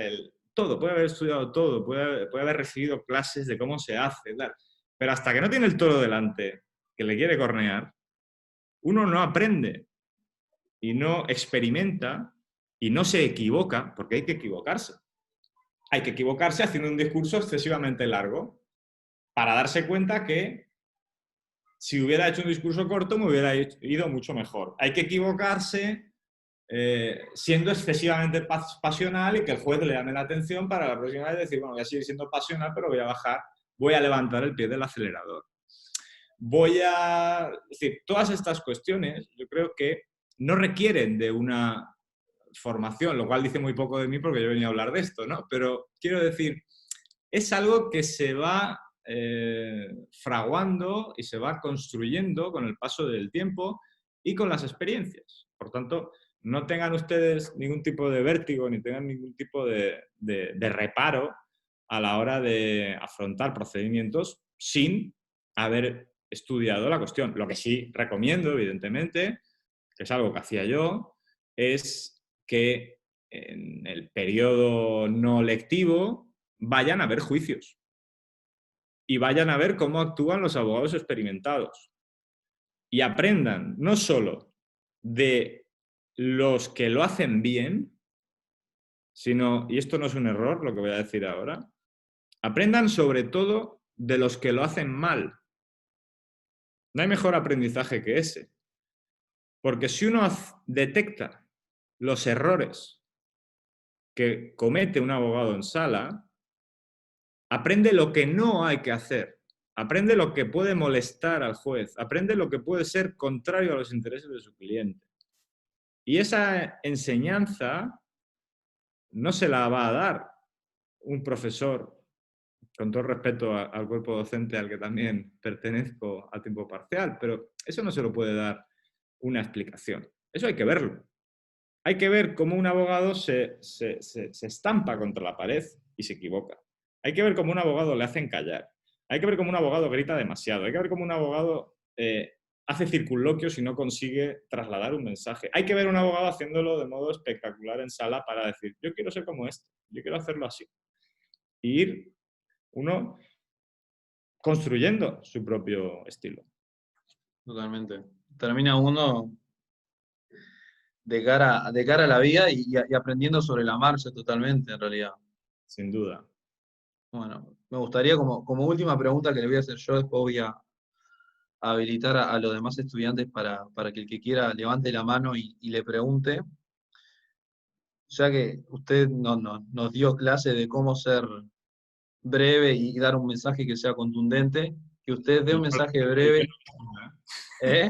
[SPEAKER 2] todo, puede haber estudiado todo, puede haber recibido clases de cómo se hace, tal. Pero hasta que no tiene el toro delante que le quiere cornear, uno no aprende y no experimenta y no se equivoca, porque hay que equivocarse. Hay que equivocarse haciendo un discurso excesivamente largo para darse cuenta que si hubiera hecho un discurso corto me hubiera ido mucho mejor. Hay que equivocarse siendo excesivamente pasional y que el juez le llame la atención para la próxima vez decir, bueno, voy a seguir siendo pasional, pero voy a bajar, voy a levantar el pie del acelerador. Es decir, todas estas cuestiones yo creo que no requieren de una formación, lo cual dice muy poco de mí porque yo venía a hablar de esto, ¿no? Pero quiero decir, es algo que se va fraguando y se va construyendo con el paso del tiempo y con las experiencias. Por tanto, no tengan ustedes ningún tipo de vértigo ni tengan ningún tipo de reparo a la hora de afrontar procedimientos sin haber estudiado la cuestión. Lo que sí recomiendo, evidentemente, que es algo que hacía yo, es que en el periodo no lectivo vayan a ver juicios y vayan a ver cómo actúan los abogados experimentados y aprendan no solo de los que lo hacen bien, sino, y esto no es un error lo que voy a decir ahora, aprendan sobre todo de los que lo hacen mal. No hay mejor aprendizaje que ese. Porque si uno detecta los errores que comete un abogado en sala, aprende lo que no hay que hacer, aprende lo que puede molestar al juez, aprende lo que puede ser contrario a los intereses de su cliente. Y esa enseñanza no se la va a dar un profesor, con todo respeto al cuerpo docente al que también pertenezco a tiempo parcial, pero eso no se lo puede dar una explicación. Eso hay que verlo. Hay que ver cómo un abogado se estampa contra la pared y se equivoca. Hay que ver cómo un abogado le hacen callar. Hay que ver cómo un abogado grita demasiado. Hay que ver cómo un abogado hace circunloquios y no consigue trasladar un mensaje. Hay que ver a un abogado haciéndolo de modo espectacular en sala para decir, yo quiero ser como este, yo quiero hacerlo así. Y ir uno construyendo su propio estilo.
[SPEAKER 1] Totalmente. Termina uno de cara a la vida y aprendiendo sobre la marcha totalmente, en realidad.
[SPEAKER 2] Sin duda.
[SPEAKER 1] Bueno, me gustaría como última pregunta que le voy a hacer yo, después voy a habilitar a los demás estudiantes para que el que quiera levante la mano y le pregunte, ya que usted nos dio clase de cómo ser breve y dar un mensaje que sea contundente, que usted dé un mensaje breve. ¿Eh?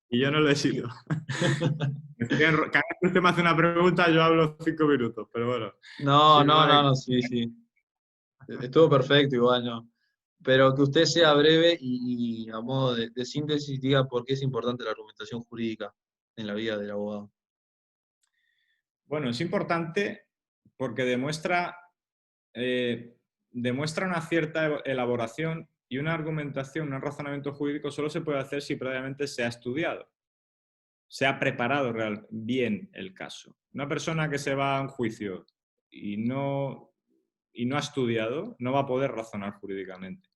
[SPEAKER 2] Y yo no lo he sido. Cada vez que usted me hace una pregunta, yo hablo 5 minutos, pero bueno.
[SPEAKER 1] No, sí, sí. Estuvo perfecto igual, ¿no? Pero que usted sea breve y a modo de síntesis diga por qué es importante la argumentación jurídica en la vida del abogado.
[SPEAKER 2] Bueno, es importante porque demuestra una cierta elaboración y una argumentación, un razonamiento jurídico solo se puede hacer si previamente se ha estudiado, se ha preparado bien el caso. Una persona que se va a un juicio y no ha estudiado no va a poder razonar jurídicamente.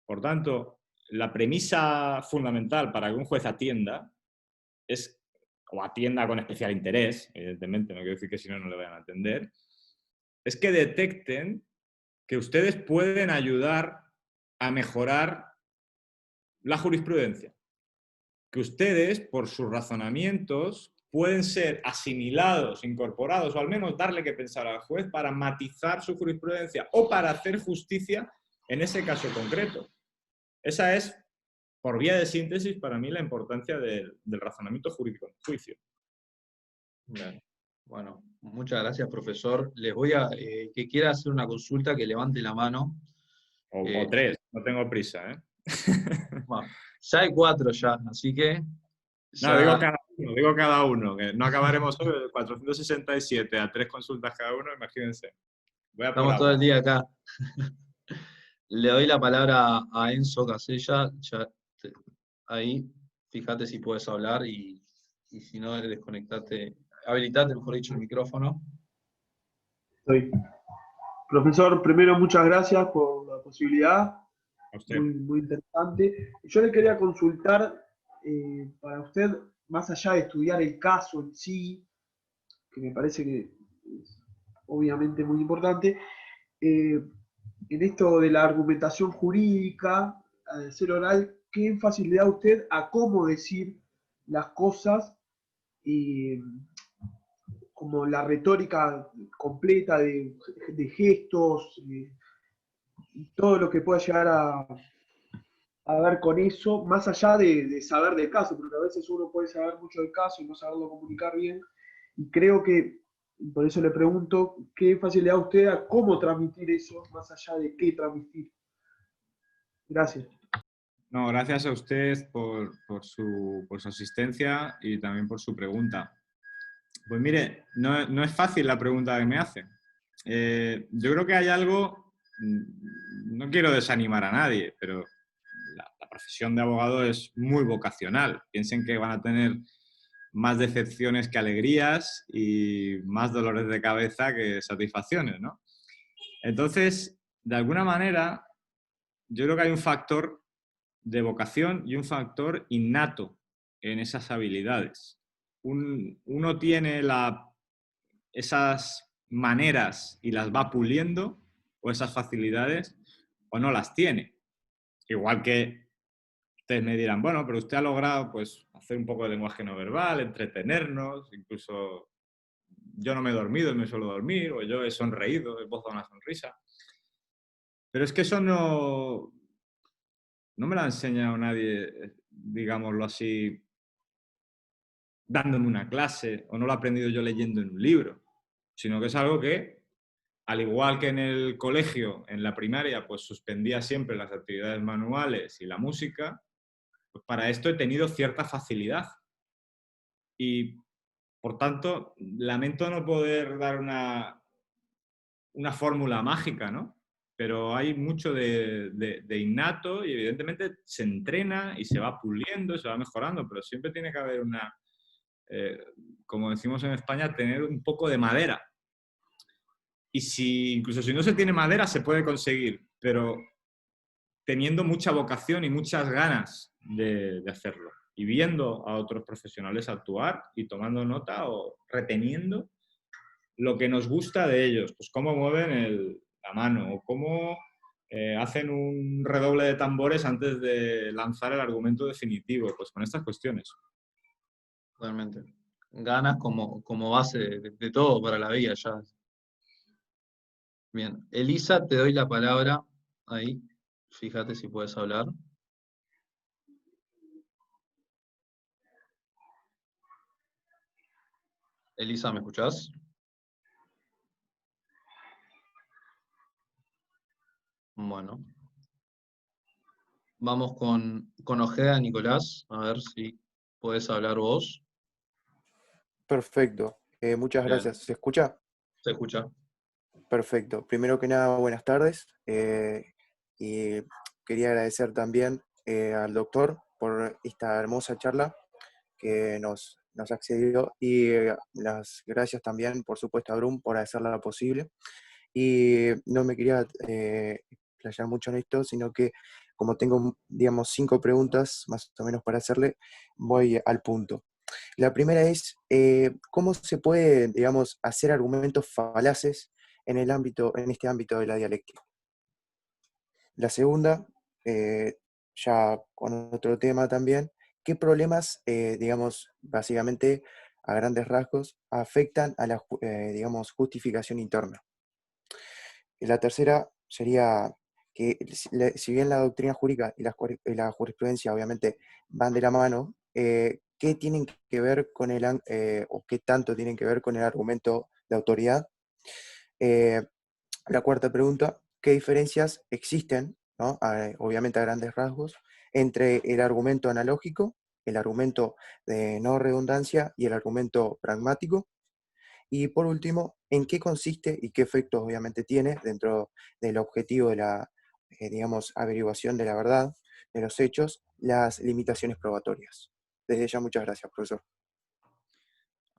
[SPEAKER 2] Por tanto, la premisa fundamental para que un juez atienda o atienda con especial interés, evidentemente, no quiero decir que si no, no le vayan a atender, es que detecten que ustedes pueden ayudar a mejorar la jurisprudencia. Que ustedes, por sus razonamientos, pueden ser asimilados, incorporados, o al menos darle que pensar al juez para matizar su jurisprudencia o para hacer justicia en ese caso concreto. Esa es, por vía de síntesis, para mí la importancia del razonamiento jurídico en el juicio.
[SPEAKER 1] Bien. Bueno, muchas gracias, profesor. Les voy a, que quiera hacer una consulta, que levante la mano.
[SPEAKER 2] O tres, no tengo prisa, ¿eh?
[SPEAKER 1] Bueno, ya hay 4 ya, así que
[SPEAKER 2] No,
[SPEAKER 1] ya
[SPEAKER 2] digo cada uno, que no acabaremos sobre 467 a 3 consultas cada uno, imagínense. Voy a por
[SPEAKER 1] estamos todo el
[SPEAKER 2] agua.
[SPEAKER 1] día acá. Le doy la palabra a Enzo Casella, te- ahí, fíjate si puedes hablar y si no, desconectate, habilitate, mejor dicho, el micrófono.
[SPEAKER 3] Estoy. Profesor, primero muchas gracias por la posibilidad,
[SPEAKER 2] A usted.
[SPEAKER 3] muy interesante. Yo le quería consultar, para usted, más allá de estudiar el caso en sí, que me parece que es obviamente muy importante, eh, en esto de la argumentación jurídica, al ser oral, ¿qué énfasis le da usted a cómo decir las cosas y como la retórica completa de gestos, todo lo que pueda llegar a ver con eso, más allá de saber del caso, porque a veces uno puede saber mucho del caso y no saberlo comunicar bien, y creo que, por eso le pregunto, ¿qué facilidad usted a cómo transmitir eso, más allá de qué transmitir? Gracias.
[SPEAKER 2] No, gracias a usted por su asistencia y también por su pregunta. Pues mire, no es fácil la pregunta que me hace. Yo creo que hay algo, no quiero desanimar a nadie, pero la profesión de abogado es muy vocacional. Piensen que van a tener más decepciones que alegrías y más dolores de cabeza que satisfacciones, ¿no? Entonces, de alguna manera, yo creo que hay un factor de vocación y un factor innato en esas habilidades. Uno tiene esas maneras y las va puliendo, o esas facilidades, o no las tiene. Igual que ustedes me dirán, bueno, pero usted ha logrado pues, hacer un poco de lenguaje no verbal, entretenernos, incluso yo no me he dormido y me suelo dormir, o yo he sonreído, he esbozado una sonrisa. Pero es que eso no me lo ha enseñado nadie, digámoslo así, dándome una clase, o no lo he aprendido yo leyendo en un libro, sino que es algo que, al igual que en el colegio, en la primaria, pues suspendía siempre las actividades manuales y la música, pues para esto he tenido cierta facilidad. Y, por tanto, lamento no poder dar una fórmula mágica, ¿no? Pero hay mucho de innato y evidentemente se entrena y se va puliendo y se va mejorando, pero siempre tiene que haber eh, como decimos en España, tener un poco de madera. Y incluso si no se tiene madera, se puede conseguir, pero teniendo mucha vocación y muchas ganas de hacerlo. Y viendo a otros profesionales actuar y tomando nota o reteniendo lo que nos gusta de ellos, pues cómo mueven la mano o cómo hacen un redoble de tambores antes de lanzar el argumento definitivo, pues con estas cuestiones.
[SPEAKER 1] Realmente. Ganas como base de todo para la vida ya. Bien. Elisa, te doy la palabra ahí. Fíjate si puedes hablar. Elisa, ¿me escuchás? Bueno. Vamos con Ojeda, Nicolás. A ver si podés hablar vos.
[SPEAKER 4] Perfecto, muchas
[SPEAKER 1] Bien.
[SPEAKER 4] gracias. ¿Se escucha?
[SPEAKER 1] Se escucha.
[SPEAKER 4] Perfecto. Primero que nada, buenas tardes. Y quería agradecer también al doctor por esta hermosa charla que nos accedió y las gracias también, por supuesto, a Brum por hacerla posible. Y no me quería explayar mucho en esto, sino que como tengo, digamos, 5 preguntas más o menos para hacerle, voy al punto. La primera es, ¿cómo se puede, digamos, hacer argumentos falaces en este ámbito de la dialéctica? La segunda, ya con otro tema también, ¿qué problemas, digamos, básicamente a grandes rasgos, afectan a la, digamos, justificación interna? Y la tercera sería que si bien la doctrina jurídica y la jurisprudencia obviamente van de la mano, ¿qué tienen que ver con o qué tanto tienen que ver con el argumento de autoridad? La cuarta pregunta, ¿qué diferencias existen, ¿no? Obviamente a grandes rasgos, entre el argumento analógico, el argumento de no redundancia y el argumento pragmático? Y por último, ¿en qué consiste y qué efectos obviamente tiene dentro del objetivo de la, digamos, averiguación de la verdad, de los hechos, las limitaciones probatorias? Desde ya, muchas gracias, profesor.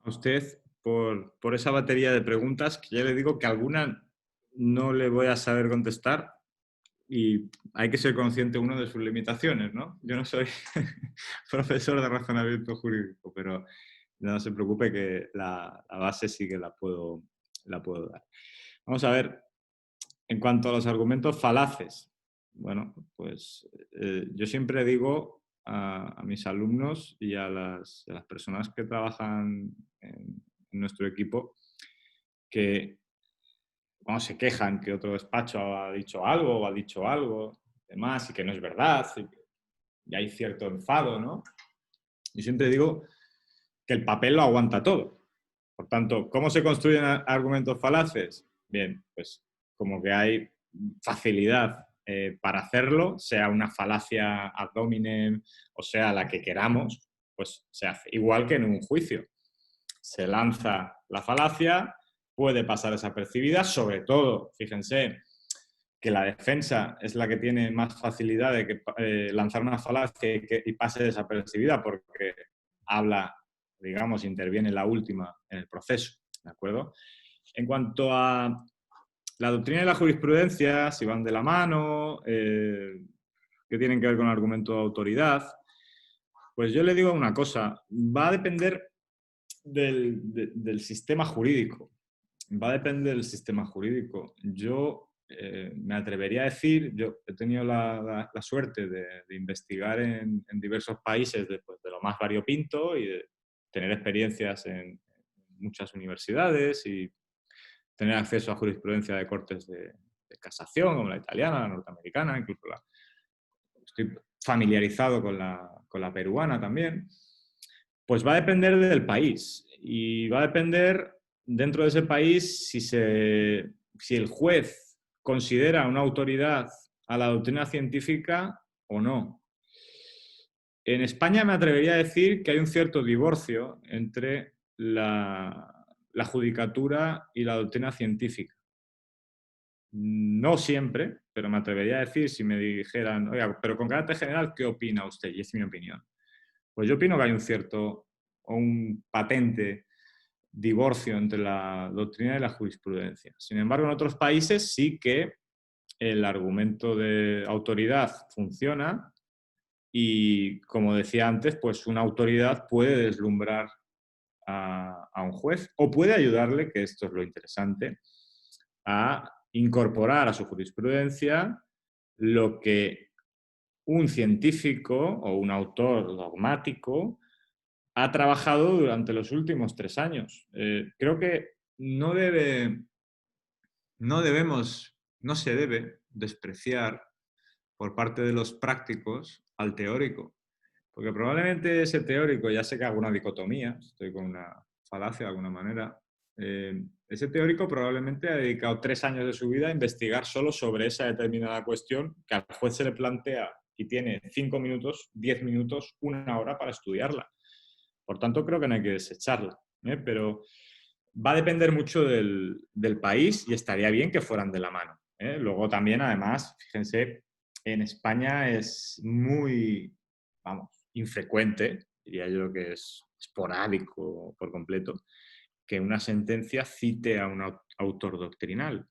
[SPEAKER 2] A usted por esa batería de preguntas, que ya le digo que alguna no le voy a saber contestar y hay que ser consciente uno de sus limitaciones, ¿no? Yo no soy profesor de razonamiento jurídico, pero no se preocupe que la base sí que la puedo dar. Vamos a ver, en cuanto a los argumentos falaces, bueno, pues yo siempre digo a mis alumnos y a las personas que trabajan en nuestro equipo que cuando se quejan que otro despacho ha dicho algo o ha dicho algo, demás, y que no es verdad, y hay cierto enfado, ¿no? Yo siempre digo que el papel lo aguanta todo. Por tanto, ¿cómo se construyen argumentos falaces? Bien, pues como que hay facilidad para hacerlo, sea una falacia ad hominem o sea la que queramos, pues se hace. Igual que en un juicio. Se lanza la falacia, puede pasar desapercibida, sobre todo, fíjense, que la defensa es la que tiene más facilidad de que, lanzar una falacia y pase desapercibida porque habla, digamos, interviene la última en el proceso, ¿de acuerdo? En cuanto a la doctrina y la jurisprudencia, si van de la mano, que tienen que ver con el argumento de autoridad, pues yo le digo una cosa, va a depender del sistema jurídico. Va a depender del sistema jurídico. Yo me atrevería a decir, yo he tenido la suerte de investigar en diversos países de lo más variopinto y de tener experiencias en muchas universidades y tener acceso a jurisprudencia de cortes de casación, como la italiana, la norteamericana, incluso estoy familiarizado con la peruana también. Pues va a depender del país y va a depender dentro de ese país si el juez considera una autoridad a la doctrina científica o no. En España me atrevería a decir que hay un cierto divorcio entre la judicatura y la doctrina científica. No siempre, pero me atrevería a decir, si me dijeran, oiga, pero con carácter general, ¿qué opina usted? Y es mi opinión. Pues yo opino que hay un cierto o un patente divorcio entre la doctrina y la jurisprudencia. Sin embargo, en otros países sí que el argumento de autoridad funciona y, como decía antes, pues una autoridad puede deslumbrar a un juez o puede ayudarle, que esto es lo interesante, a incorporar a su jurisprudencia lo que un científico o un autor dogmático ha trabajado durante los últimos 3 años. Creo que no se debe despreciar por parte de los prácticos al teórico, porque probablemente ese teórico, ya sé que hago una dicotomía, estoy con una falacia de alguna manera, ese teórico probablemente ha dedicado 3 años de su vida a investigar solo sobre esa determinada cuestión que al juez se le plantea y tiene 5 minutos, 10 minutos, 1 hora para estudiarla. Por tanto, creo que no hay que desecharla, pero va a depender mucho del país y estaría bien que fueran de la mano. Luego también, además, fíjense, en España es muy, infrecuente, diría yo que es esporádico por completo, que una sentencia cite a un autor doctrinal.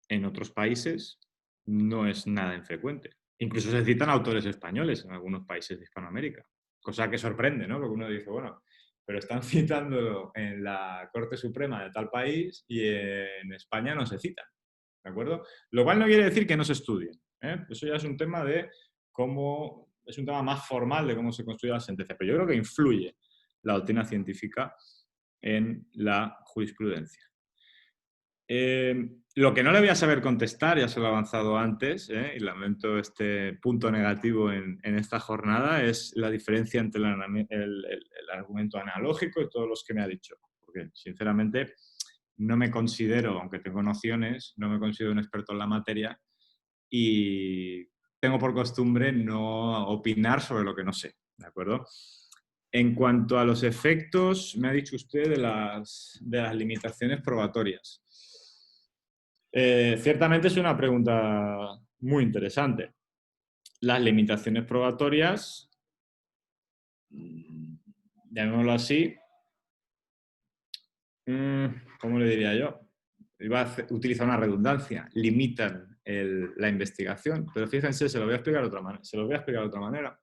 [SPEAKER 2] En otros países no es nada infrecuente. Incluso se citan autores españoles en algunos países de Hispanoamérica, cosa que sorprende, ¿no? Porque uno dice, bueno, pero están citando en la Corte Suprema de tal país y en España no se citan, ¿de acuerdo? Lo cual no quiere decir que no se estudien, ¿eh? Eso ya es un tema de cómo, es un tema más formal de cómo se construye la sentencia, pero yo creo que influye la doctrina científica en la jurisprudencia. Lo que no le voy a saber contestar, ya se lo he avanzado antes, y lamento este punto negativo en esta jornada, es la diferencia entre el argumento analógico y todos los que me ha dicho. Porque, sinceramente, no me considero, aunque tengo nociones, no me considero un experto en la materia y tengo por costumbre no opinar sobre lo que no sé, ¿de acuerdo? En cuanto a los efectos, me ha dicho usted de las limitaciones probatorias. Ciertamente es una pregunta muy interesante. Las limitaciones probatorias, llamémoslo así, ¿cómo le diría yo? Iba a utilizar una redundancia, limitan la investigación, pero fíjense, se lo voy a explicar de otra manera.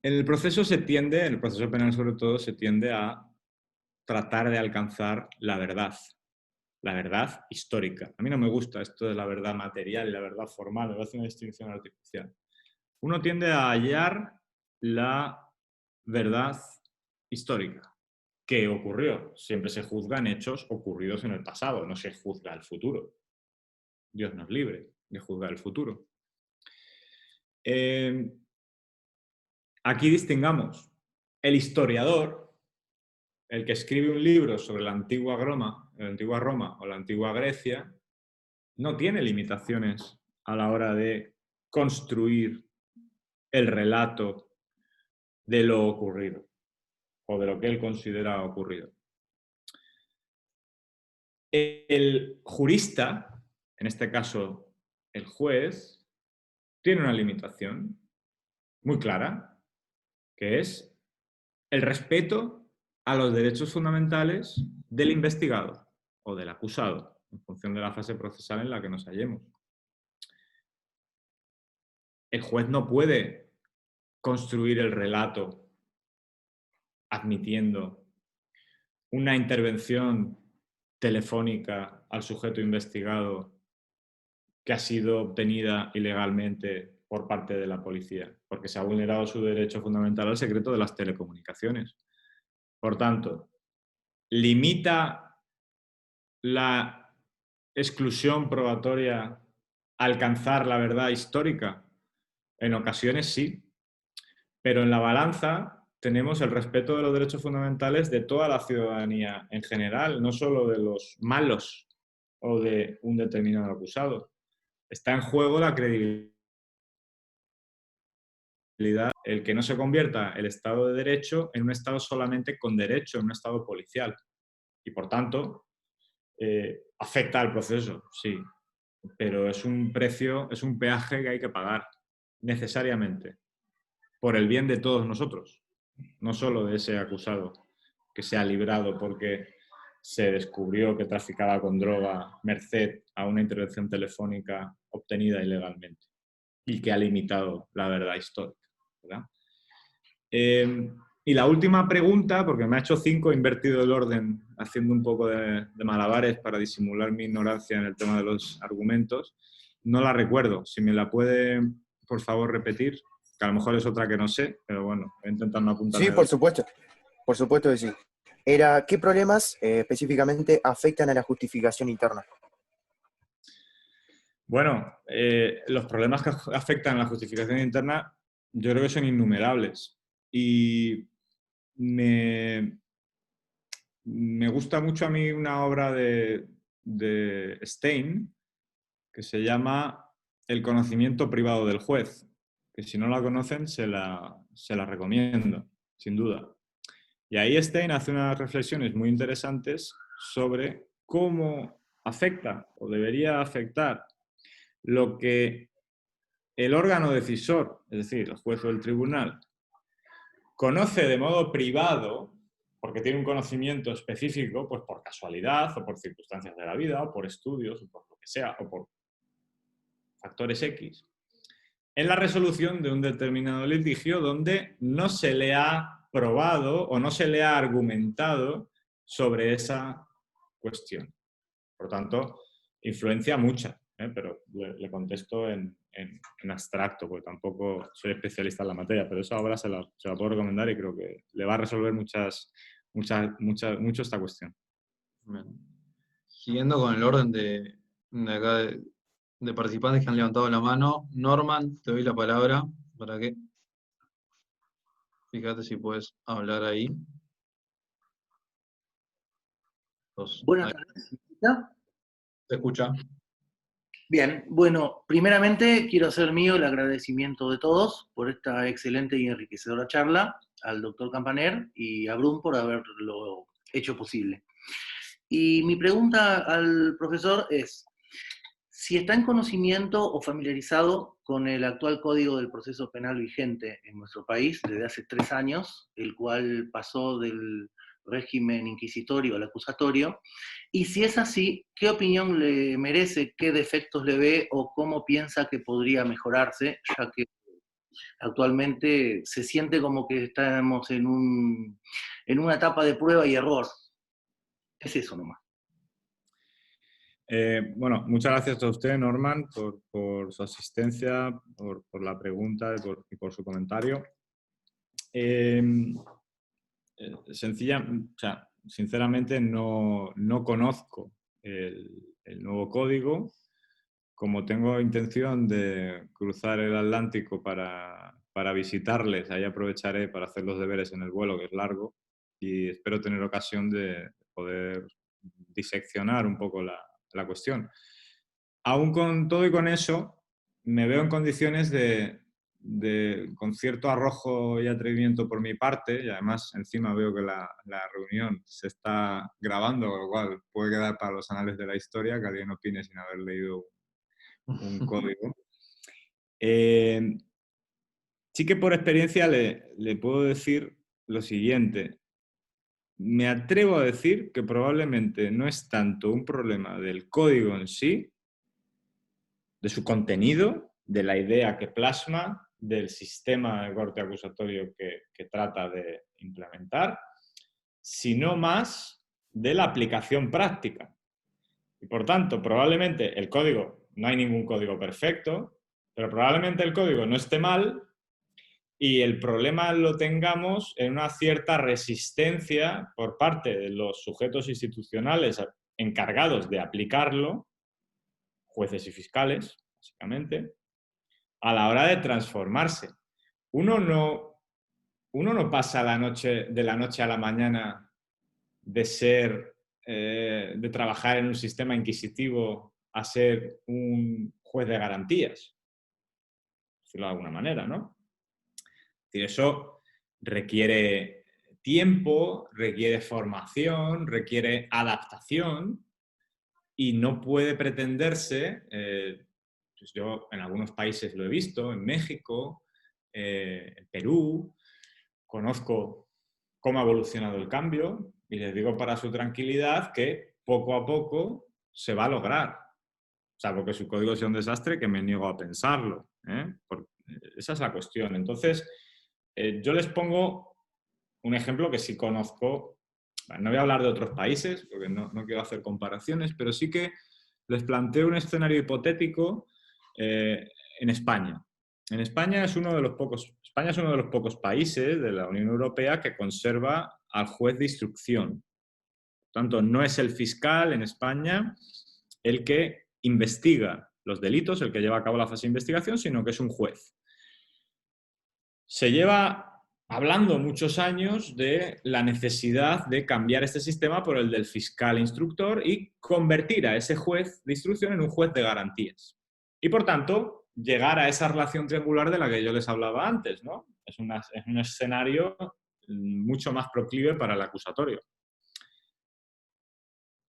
[SPEAKER 2] En el proceso en el proceso penal sobre todo, se tiende a tratar de alcanzar la verdad histórica. A mí no me gusta esto de la verdad material y la verdad formal, me parece una distinción artificial. Uno tiende a hallar la verdad histórica. ¿Qué ocurrió? Siempre se juzgan hechos ocurridos en el pasado, no se juzga el futuro. Dios nos libre de juzgar el futuro. Aquí distingamos el historiador, el que escribe un libro sobre la antigua Roma o la antigua Grecia, no tiene limitaciones a la hora de construir el relato de lo ocurrido o de lo que él considera ocurrido. El jurista, en este caso el juez, tiene una limitación muy clara, que es el respeto a los derechos fundamentales del investigado o del acusado, en función de la fase procesal en la que nos hallemos. El juez no puede construir el relato admitiendo una intervención telefónica al sujeto investigado que ha sido obtenida ilegalmente por parte de la policía, porque se ha vulnerado su derecho fundamental al secreto de las telecomunicaciones. Por tanto, ¿limita la exclusión probatoria a alcanzar la verdad histórica? En ocasiones sí, pero en la balanza tenemos el respeto de los derechos fundamentales de toda la ciudadanía en general, no solo de los malos o de un determinado acusado. Está en juego la credibilidad, el que no se convierta el Estado de Derecho en un Estado solamente con derecho, en un Estado policial. Y por tanto, afecta al proceso, sí, pero es un precio, es un peaje que hay que pagar necesariamente por el bien de todos nosotros, no solo de ese acusado que se ha librado porque se descubrió que traficaba con droga merced a una intervención telefónica obtenida ilegalmente y que ha limitado la verdad histórica, ¿verdad? Y la última pregunta, porque me ha hecho 5, he invertido el orden haciendo un poco de malabares para disimular mi ignorancia en el tema de los argumentos, no la recuerdo. Si me la puede, por favor, repetir, que a lo mejor es otra que no sé, pero bueno, voy a intentar no apuntarme.
[SPEAKER 4] Sí, por supuesto que sí. ¿Qué problemas específicamente afectan a la justificación interna?
[SPEAKER 2] Bueno, los problemas que afectan a la justificación interna yo creo que son innumerables. Y me gusta mucho a mí una obra de Stein que se llama El conocimiento privado del juez, que si no la conocen se la recomiendo, sin duda. Y ahí Stein hace unas reflexiones muy interesantes sobre cómo afecta o debería afectar lo que el órgano decisor, es decir, el juez o el tribunal, conoce de modo privado, porque tiene un conocimiento específico, pues por casualidad o por circunstancias de la vida o por estudios o por lo que sea, o por factores X, en la resolución de un determinado litigio donde no se le ha probado o no se le ha argumentado sobre esa cuestión. Por tanto, influencia mucha, pero le contesto en abstracto, porque tampoco soy especialista en la materia, pero esa obra se la puedo recomendar y creo que le va a resolver mucho esta cuestión.
[SPEAKER 1] Bien. Siguiendo con el orden de acá de participantes que han levantado la mano, Norman, te doy la palabra para que, fíjate si puedes hablar ahí.
[SPEAKER 5] Buenas
[SPEAKER 1] Ahí,
[SPEAKER 5] tardes. ¿Ya?
[SPEAKER 1] te escucha.
[SPEAKER 5] Bien, bueno, primeramente quiero hacer mío el agradecimiento de todos por esta excelente y enriquecedora charla, al doctor Campaner y a Brun por haberlo hecho posible. Y mi pregunta al profesor es, si está en conocimiento o familiarizado con el actual Código del Proceso Penal vigente en nuestro país desde hace 3 años, el cual pasó del régimen inquisitorio al acusatorio, y si es así, ¿qué opinión le merece, qué defectos le ve o cómo piensa que podría mejorarse, ya que actualmente se siente como que estamos en una etapa de prueba y error? Es eso nomás.
[SPEAKER 2] Bueno, muchas gracias a usted, Norman, por su asistencia, por la pregunta y por su comentario. Sinceramente no conozco el nuevo código. Como tengo intención de cruzar el Atlántico para visitarles, ahí aprovecharé para hacer los deberes en el vuelo, que es largo, y espero tener ocasión de poder diseccionar un poco la cuestión. Aún con todo y con eso, me veo en condiciones con cierto arrojo y atrevimiento por mi parte, y además encima veo que la reunión se está grabando, con lo cual puede quedar para los anales de la historia, que alguien opine sin haber leído un código. Sí que por experiencia le puedo decir lo siguiente. Me atrevo a decir que probablemente no es tanto un problema del código en sí, de su contenido, de la idea que plasma, del sistema de corte acusatorio que trata de implementar, sino más de la aplicación práctica. Y por tanto, probablemente el código, no hay ningún código perfecto, pero probablemente el código no esté mal y el problema lo tengamos en una cierta resistencia por parte de los sujetos institucionales encargados de aplicarlo, jueces y fiscales, básicamente, a la hora de transformarse. Uno no pasa de la noche a la mañana de trabajar en un sistema inquisitivo a ser un juez de garantías, por decirlo de alguna manera, ¿no? Es decir, eso requiere tiempo, requiere formación, requiere adaptación y no puede pretenderse, pues yo en algunos países lo he visto, en México, en Perú, conozco cómo ha evolucionado el cambio y les digo para su tranquilidad que poco a poco se va a lograr. Salvo que su código sea un desastre, que me niego a pensarlo, ¿eh? Esa es la cuestión. Entonces, yo les pongo un ejemplo que sí conozco. No voy a hablar de otros países, porque no quiero hacer comparaciones, pero sí que les planteo un escenario hipotético en España. En España España es uno de los pocos países de la Unión Europea que conserva al juez de instrucción. Por tanto, no es el fiscal en España el que investiga los delitos, el que lleva a cabo la fase de investigación, sino que es un juez. Se lleva hablando muchos años de la necesidad de cambiar este sistema por el del fiscal instructor y convertir a ese juez de instrucción en un juez de garantías. Y por tanto, llegar a esa relación triangular de la que yo les hablaba antes, ¿no? Es un escenario mucho más proclive para el acusatorio.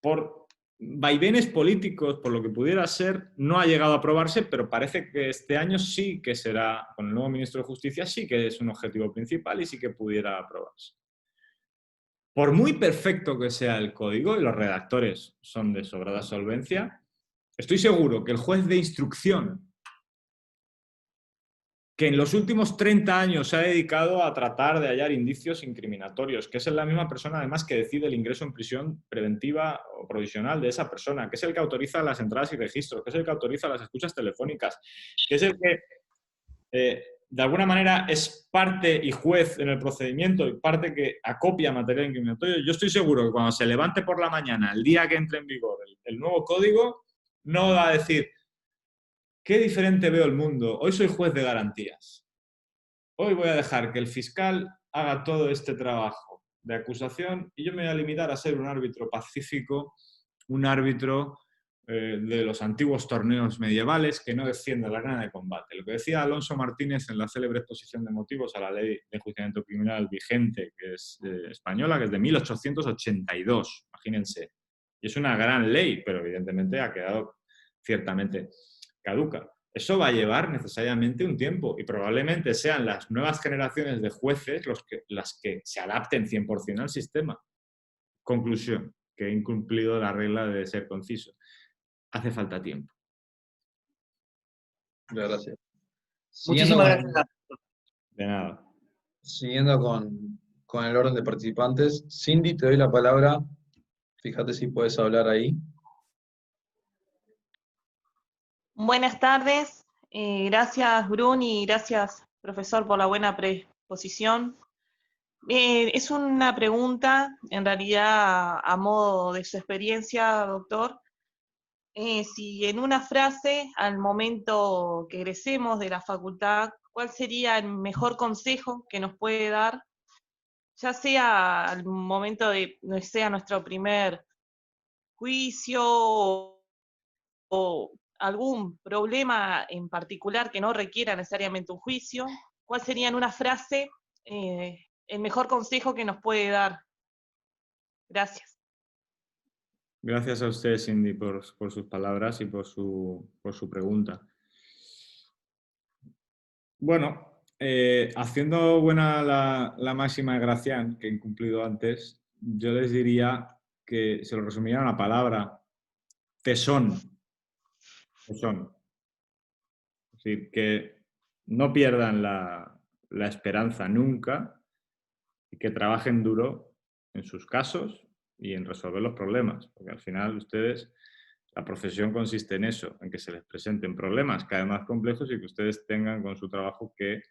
[SPEAKER 2] Por vaivenes políticos, por lo que pudiera ser, no ha llegado a aprobarse, pero parece que este año sí que será, con el nuevo ministro de Justicia, sí que es un objetivo principal y sí que pudiera aprobarse. Por muy perfecto que sea el código, y los redactores son de sobrada solvencia, estoy seguro que el juez de instrucción, que en los últimos 30 años se ha dedicado a tratar de hallar indicios incriminatorios, que es la misma persona además que decide el ingreso en prisión preventiva o provisional de esa persona, que es el que autoriza las entradas y registros, que es el que autoriza las escuchas telefónicas, que es el que de alguna manera es parte y juez en el procedimiento y parte que acopia material incriminatorio. Yo estoy seguro que cuando se levante por la mañana, el día que entre en vigor el nuevo código, no va a decir, qué diferente veo el mundo, hoy soy juez de garantías. Hoy voy a dejar que el fiscal haga todo este trabajo de acusación y yo me voy a limitar a ser un árbitro pacífico, un árbitro de los antiguos torneos medievales que no defiende la arena de combate. Lo que decía Alonso Martínez en la célebre exposición de motivos a la ley de enjuiciamiento criminal vigente, que es española, que es de 1882, imagínense. Y es una gran ley, pero evidentemente ha quedado ciertamente caduca. Eso va a llevar necesariamente un tiempo y probablemente sean las nuevas generaciones de jueces las que se adapten 100% al sistema. Conclusión, que he incumplido la regla de ser conciso. Hace falta tiempo.
[SPEAKER 1] Gracias.
[SPEAKER 5] Muchísimas gracias.
[SPEAKER 2] De nada.
[SPEAKER 1] Siguiendo con el orden de participantes, Cindy, te doy la palabra. Fíjate si puedes hablar ahí.
[SPEAKER 6] Buenas tardes, gracias Brun y gracias profesor por la buena predisposición. Es una pregunta, en realidad a modo de su experiencia, doctor. Si en una frase, al momento que egresemos de la facultad, ¿cuál sería el mejor consejo que nos puede dar? Ya sea al momento de, no sea nuestro primer juicio o algún problema en particular que no requiera necesariamente un juicio, ¿cuál sería en una frase el mejor consejo que nos puede dar? Gracias.
[SPEAKER 2] Gracias a usted, Cindy, por sus palabras y por su pregunta. Bueno, haciendo buena la máxima de Gracián, que he incumplido antes, yo les diría que se lo resumiría en una palabra: tesón. Tesón. Es decir, que no pierdan la esperanza nunca y que trabajen duro en sus casos y en resolver los problemas, porque al final ustedes, la profesión consiste en eso, en que se les presenten problemas cada vez más complejos y que ustedes tengan con su trabajo que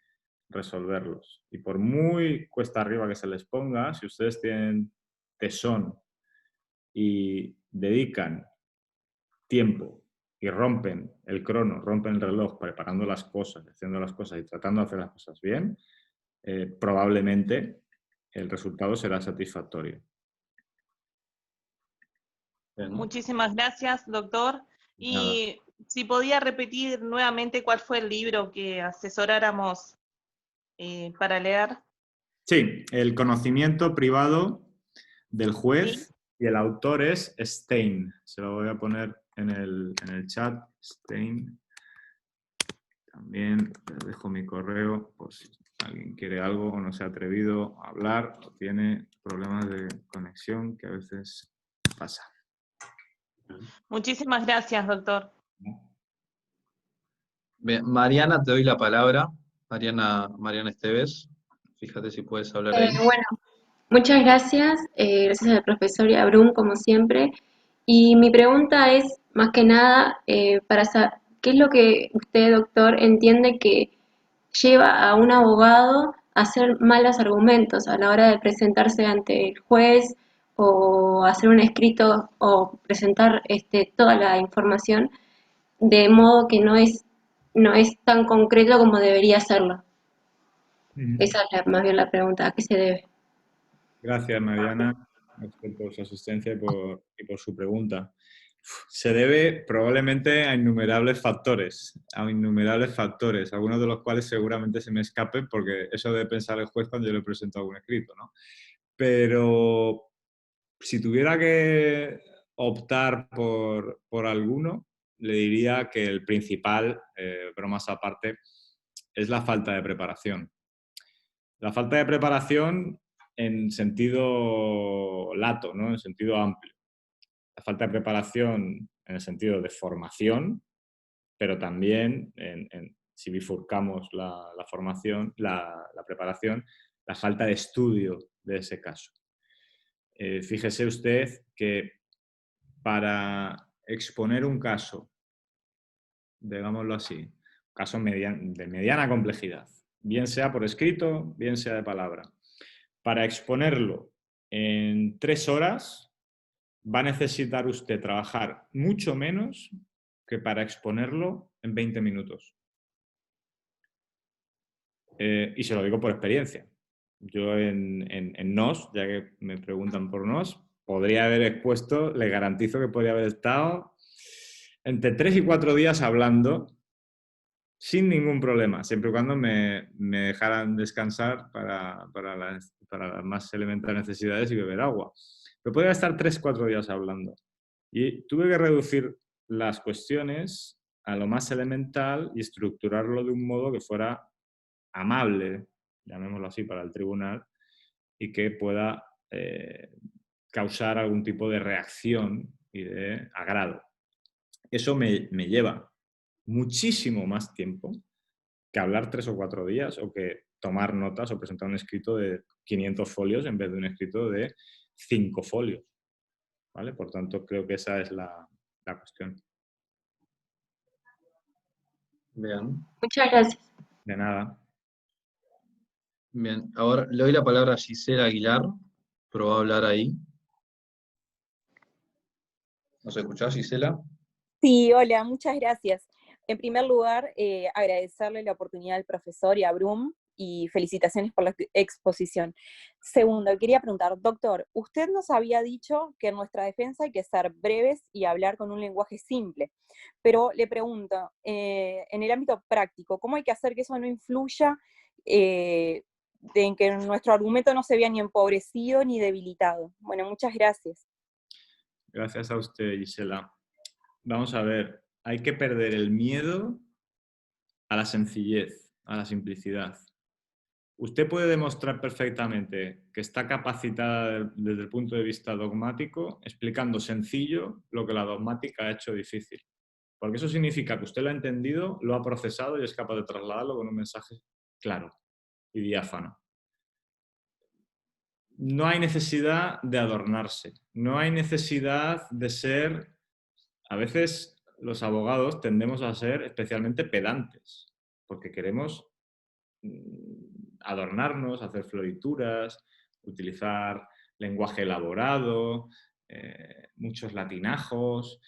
[SPEAKER 2] resolverlos. Y por muy cuesta arriba que se les ponga, si ustedes tienen tesón y dedican tiempo y rompen el crono, rompen el reloj preparando las cosas, haciendo las cosas y tratando de hacer las cosas bien, probablemente el resultado será satisfactorio.
[SPEAKER 6] Muchísimas gracias, doctor. Y si podía repetir nuevamente cuál fue el libro que asesoráramos para leer.
[SPEAKER 2] Sí, El conocimiento privado del juez, ¿sí? Y el autor es Stein. Se lo voy a poner en el chat. Stein. También les dejo mi correo por si alguien quiere algo o no se ha atrevido a hablar o tiene problemas de conexión, que a veces pasa.
[SPEAKER 6] Muchísimas gracias, doctor.
[SPEAKER 1] Bien, Mariana, te doy la palabra. Mariana Esteves. Fíjate si puedes hablar ahí.
[SPEAKER 7] Bueno, muchas gracias. Gracias al profesor y a Brun, como siempre. Y mi pregunta es, más que nada, para saber, ¿qué es lo que usted, doctor, entiende que lleva a un abogado a hacer malos argumentos a la hora de presentarse ante el juez o hacer un escrito o presentar toda la información de modo que no es tan concreto como debería serlo? Esa es más bien la pregunta, ¿a qué se debe?
[SPEAKER 2] Gracias, Mariana, por su asistencia y por su pregunta. Se debe probablemente a innumerables factores, algunos de los cuales seguramente se me escapen porque eso debe pensar el juez cuando yo le presento algún escrito, ¿no? Pero si tuviera que optar por alguno, le diría que el principal, bromas aparte, es la falta de preparación. La falta de preparación en sentido lato, ¿no? En sentido amplio. La falta de preparación en el sentido de formación, pero también, si bifurcamos la formación, la preparación, la falta de estudio de ese caso. Fíjese usted que para exponer un caso, digámoslo así, un caso de mediana complejidad, bien sea por escrito, bien sea de palabra. Para exponerlo en 3 horas va a necesitar usted trabajar mucho menos que para exponerlo en 20 minutos. Y se lo digo por experiencia. Yo en NOS, ya que me preguntan por NOS, podría haber expuesto, le garantizo que podría haber estado entre 3 y 4 días hablando sin ningún problema, siempre y cuando me dejaran descansar para las más elementales necesidades y beber agua. Pero podría estar 3-4 días hablando. Y tuve que reducir las cuestiones a lo más elemental y estructurarlo de un modo que fuera amable, llamémoslo así, para el tribunal, y que pueda causar algún tipo de reacción y de agrado. Eso me lleva muchísimo más tiempo que hablar 3 o 4 días o que tomar notas o presentar un escrito de 500 folios en vez de un escrito de 5 folios. ¿Vale? Por tanto, creo que esa es la cuestión.
[SPEAKER 1] Bien.
[SPEAKER 7] Muchas gracias.
[SPEAKER 2] De nada.
[SPEAKER 1] Bien, ahora le doy la palabra a Gisela Aguilar, pero va a hablar ahí. ¿Nos escuchás, Gisela?
[SPEAKER 8] Sí, hola, muchas gracias. En primer lugar, agradecerle la oportunidad al profesor y a Brum y felicitaciones por la exposición. Segundo, quería preguntar, doctor, usted nos había dicho que en nuestra defensa hay que ser breves y hablar con un lenguaje simple, pero le pregunto, en el ámbito práctico, ¿cómo hay que hacer que eso no influya en que nuestro argumento no se vea ni empobrecido ni debilitado? Bueno, muchas gracias.
[SPEAKER 2] Gracias a usted, Gisela. Vamos a ver, hay que perder el miedo a la sencillez, a la simplicidad. Usted puede demostrar perfectamente que está capacitada desde el punto de vista dogmático, explicando sencillo lo que la dogmática ha hecho difícil. Porque eso significa que usted lo ha entendido, lo ha procesado y es capaz de trasladarlo con un mensaje claro y diáfano. No hay necesidad de adornarse, no hay necesidad de ser... A veces los abogados tendemos a ser especialmente pedantes, porque queremos adornarnos, hacer florituras, utilizar lenguaje elaborado, muchos latinajos,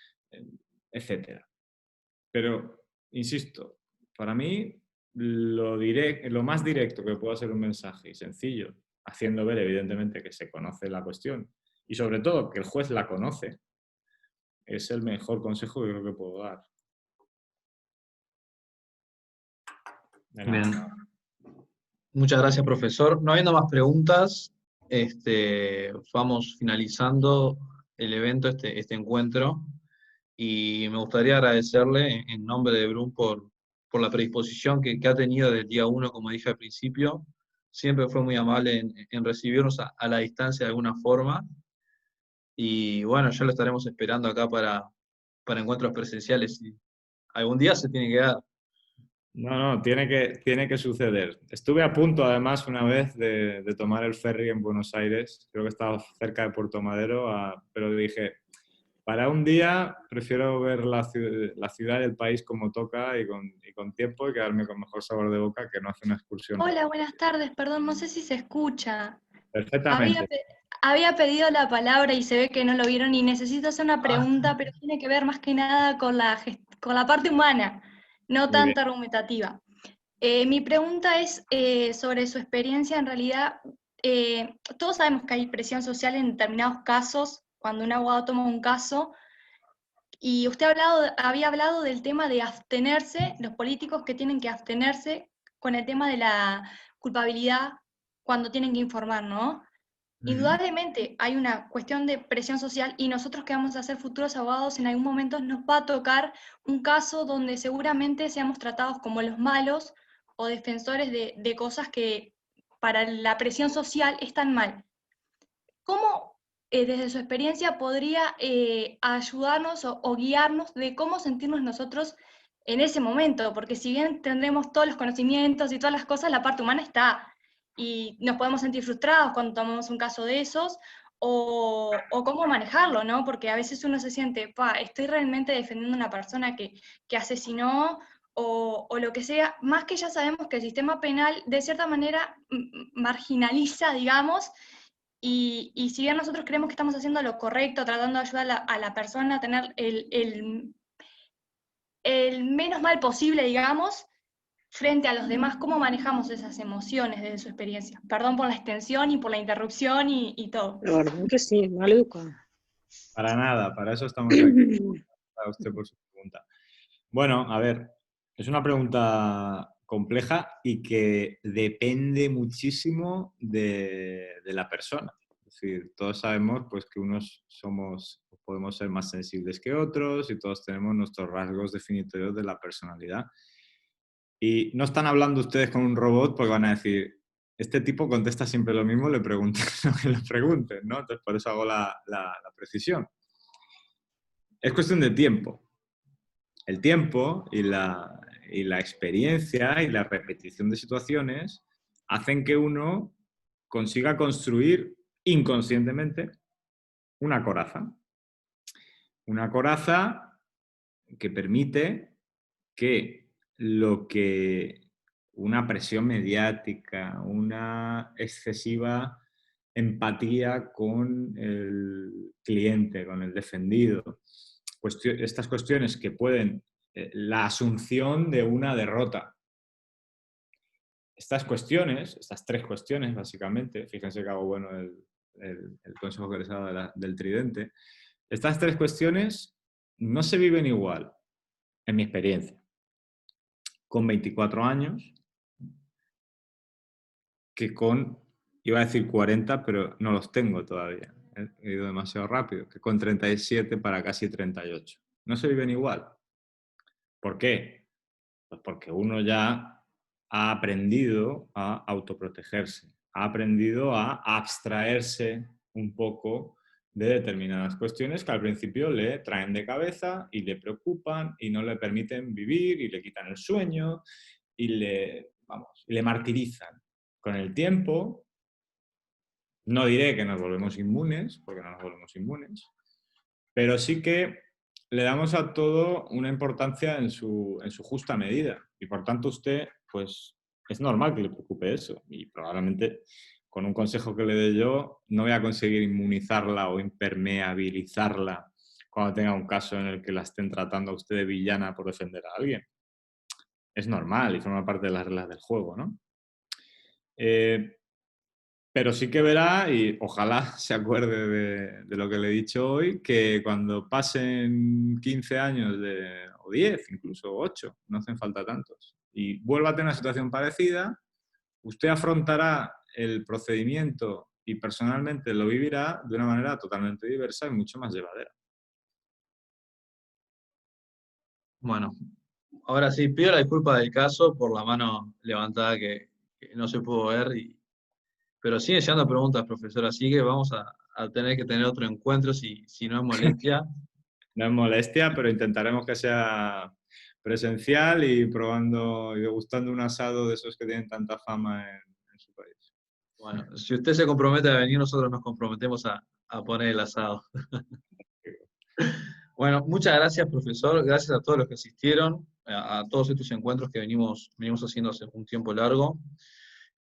[SPEAKER 2] etc. Pero, insisto, para mí lo más directo que puede ser un mensaje y sencillo, haciendo ver evidentemente que se conoce la cuestión y sobre todo que el juez la conoce, es el mejor consejo que creo que puedo dar.
[SPEAKER 1] Bien. Muchas gracias, profesor. No habiendo más preguntas, vamos finalizando el evento, este encuentro, y me gustaría agradecerle en nombre de Brum por la predisposición que ha tenido desde el día 1, como dije al principio. Siempre fue muy amable en recibirnos a la distancia de alguna forma, y bueno, ya lo estaremos esperando acá para encuentros presenciales, y algún día se tiene que dar.
[SPEAKER 2] No, tiene que suceder. Estuve a punto, además, una vez de tomar el ferry en Buenos Aires. Creo que estaba cerca de Puerto Madero, pero dije, para un día prefiero ver la ciudad y el país como toca y con tiempo y quedarme con mejor sabor de boca que no hacer una excursión.
[SPEAKER 9] Hola, buenas tardes, perdón, no sé si se escucha.
[SPEAKER 2] Perfectamente.
[SPEAKER 9] Había pedido la palabra y se ve que no lo vieron y necesito hacer una pregunta, pero tiene que ver más que nada con la parte humana, no tanta argumentativa. Mi pregunta es sobre su experiencia. En realidad, todos sabemos que hay presión social en determinados casos, cuando un abogado toma un caso, y usted había hablado del tema de abstenerse, los políticos que tienen que abstenerse con el tema de la culpabilidad cuando tienen que informar, ¿no? Indudablemente hay una cuestión de presión social y nosotros que vamos a ser futuros abogados en algún momento nos va a tocar un caso donde seguramente seamos tratados como los malos o defensores de cosas que para la presión social están mal. ¿Cómo desde su experiencia podría ayudarnos o guiarnos de cómo sentirnos nosotros en ese momento? Porque si bien tendremos todos los conocimientos y todas las cosas, la parte humana está. Y nos podemos sentir frustrados cuando tomamos un caso de esos, o cómo manejarlo, ¿no? Porque a veces uno se siente, estoy realmente defendiendo a una persona que asesinó, o lo que sea, más que ya sabemos que el sistema penal de cierta manera marginaliza, digamos, y si bien nosotros creemos que estamos haciendo lo correcto, tratando de ayudar a la persona a tener el menos mal posible, digamos, frente a los demás, ¿cómo manejamos esas emociones desde su experiencia? Perdón por la extensión y por la interrupción y todo.
[SPEAKER 10] La verdad que sí, maluca.
[SPEAKER 2] Para nada, para eso estamos aquí. Para usted por su pregunta. Bueno, a ver, es una pregunta compleja y que depende muchísimo de la persona. Es decir, todos sabemos pues, que unos podemos ser más sensibles que otros y todos tenemos nuestros rasgos definitorios de la personalidad. Y no están hablando ustedes con un robot porque van a decir, este tipo contesta siempre lo mismo, le pregunten lo que le pregunten, ¿no? Entonces, por eso hago la precisión. Es cuestión de tiempo. El tiempo y la experiencia y la repetición de situaciones hacen que uno consiga construir inconscientemente una coraza. Una coraza que permite que lo que una presión mediática, una excesiva empatía con el cliente, con el defendido, estas cuestiones que pueden, la asunción de una derrota. Estas cuestiones, estas tres cuestiones básicamente, fíjense que hago bueno el consejo que les he dado del tridente, estas tres cuestiones no se viven igual, en mi experiencia, con 24 años que con, iba a decir 40, pero no los tengo todavía. He ido demasiado rápido, que con 37 para casi 38. No se viven igual. ¿Por qué? Pues porque uno ya ha aprendido a autoprotegerse, ha aprendido a abstraerse un poco de determinadas cuestiones que al principio le traen de cabeza y le preocupan y no le permiten vivir y le quitan el sueño y le martirizan. Con el tiempo, no diré que nos volvemos inmunes, porque no nos volvemos inmunes, pero sí que le damos a todo una importancia en su justa medida. Y por tanto usted, pues, es normal que le preocupe eso. Y probablemente con un consejo que le dé yo, no voy a conseguir inmunizarla o impermeabilizarla cuando tenga un caso en el que la estén tratando a usted de villana por defender a alguien. Es normal y forma parte de las reglas del juego, ¿no? Pero sí que verá, y ojalá se acuerde de lo que le he dicho hoy, que cuando pasen 15 años, o 10, incluso 8, no hacen falta tantos, y vuelva a tener una situación parecida, usted afrontará el procedimiento y personalmente lo vivirá de una manera totalmente diversa y mucho más llevadera.
[SPEAKER 1] Bueno, ahora sí, pido la disculpa del caso por la mano levantada que no se pudo ver, pero siguen llegando preguntas, profesor, así que vamos a tener que tener otro encuentro si no es molestia.
[SPEAKER 2] No es molestia, pero intentaremos que sea presencial y probando y degustando un asado de esos que tienen tanta fama en su país.
[SPEAKER 1] Bueno, si usted se compromete a venir, nosotros nos comprometemos a poner el asado. Bueno, muchas gracias, profesor. Gracias a todos los que asistieron, a todos estos encuentros que venimos haciendo hace un tiempo largo.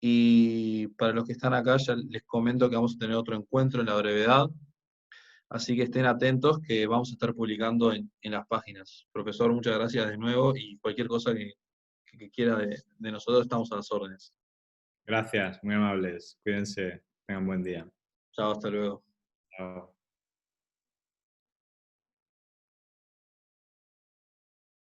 [SPEAKER 1] Y para los que están acá, ya les comento que vamos a tener otro encuentro en la brevedad. Así que estén atentos que vamos a estar publicando en las páginas. Profesor, muchas gracias de nuevo y cualquier cosa que quiera de nosotros estamos a las órdenes.
[SPEAKER 2] Gracias, muy amables. Cuídense. Tengan buen día.
[SPEAKER 1] Chao, hasta luego.
[SPEAKER 2] Chao.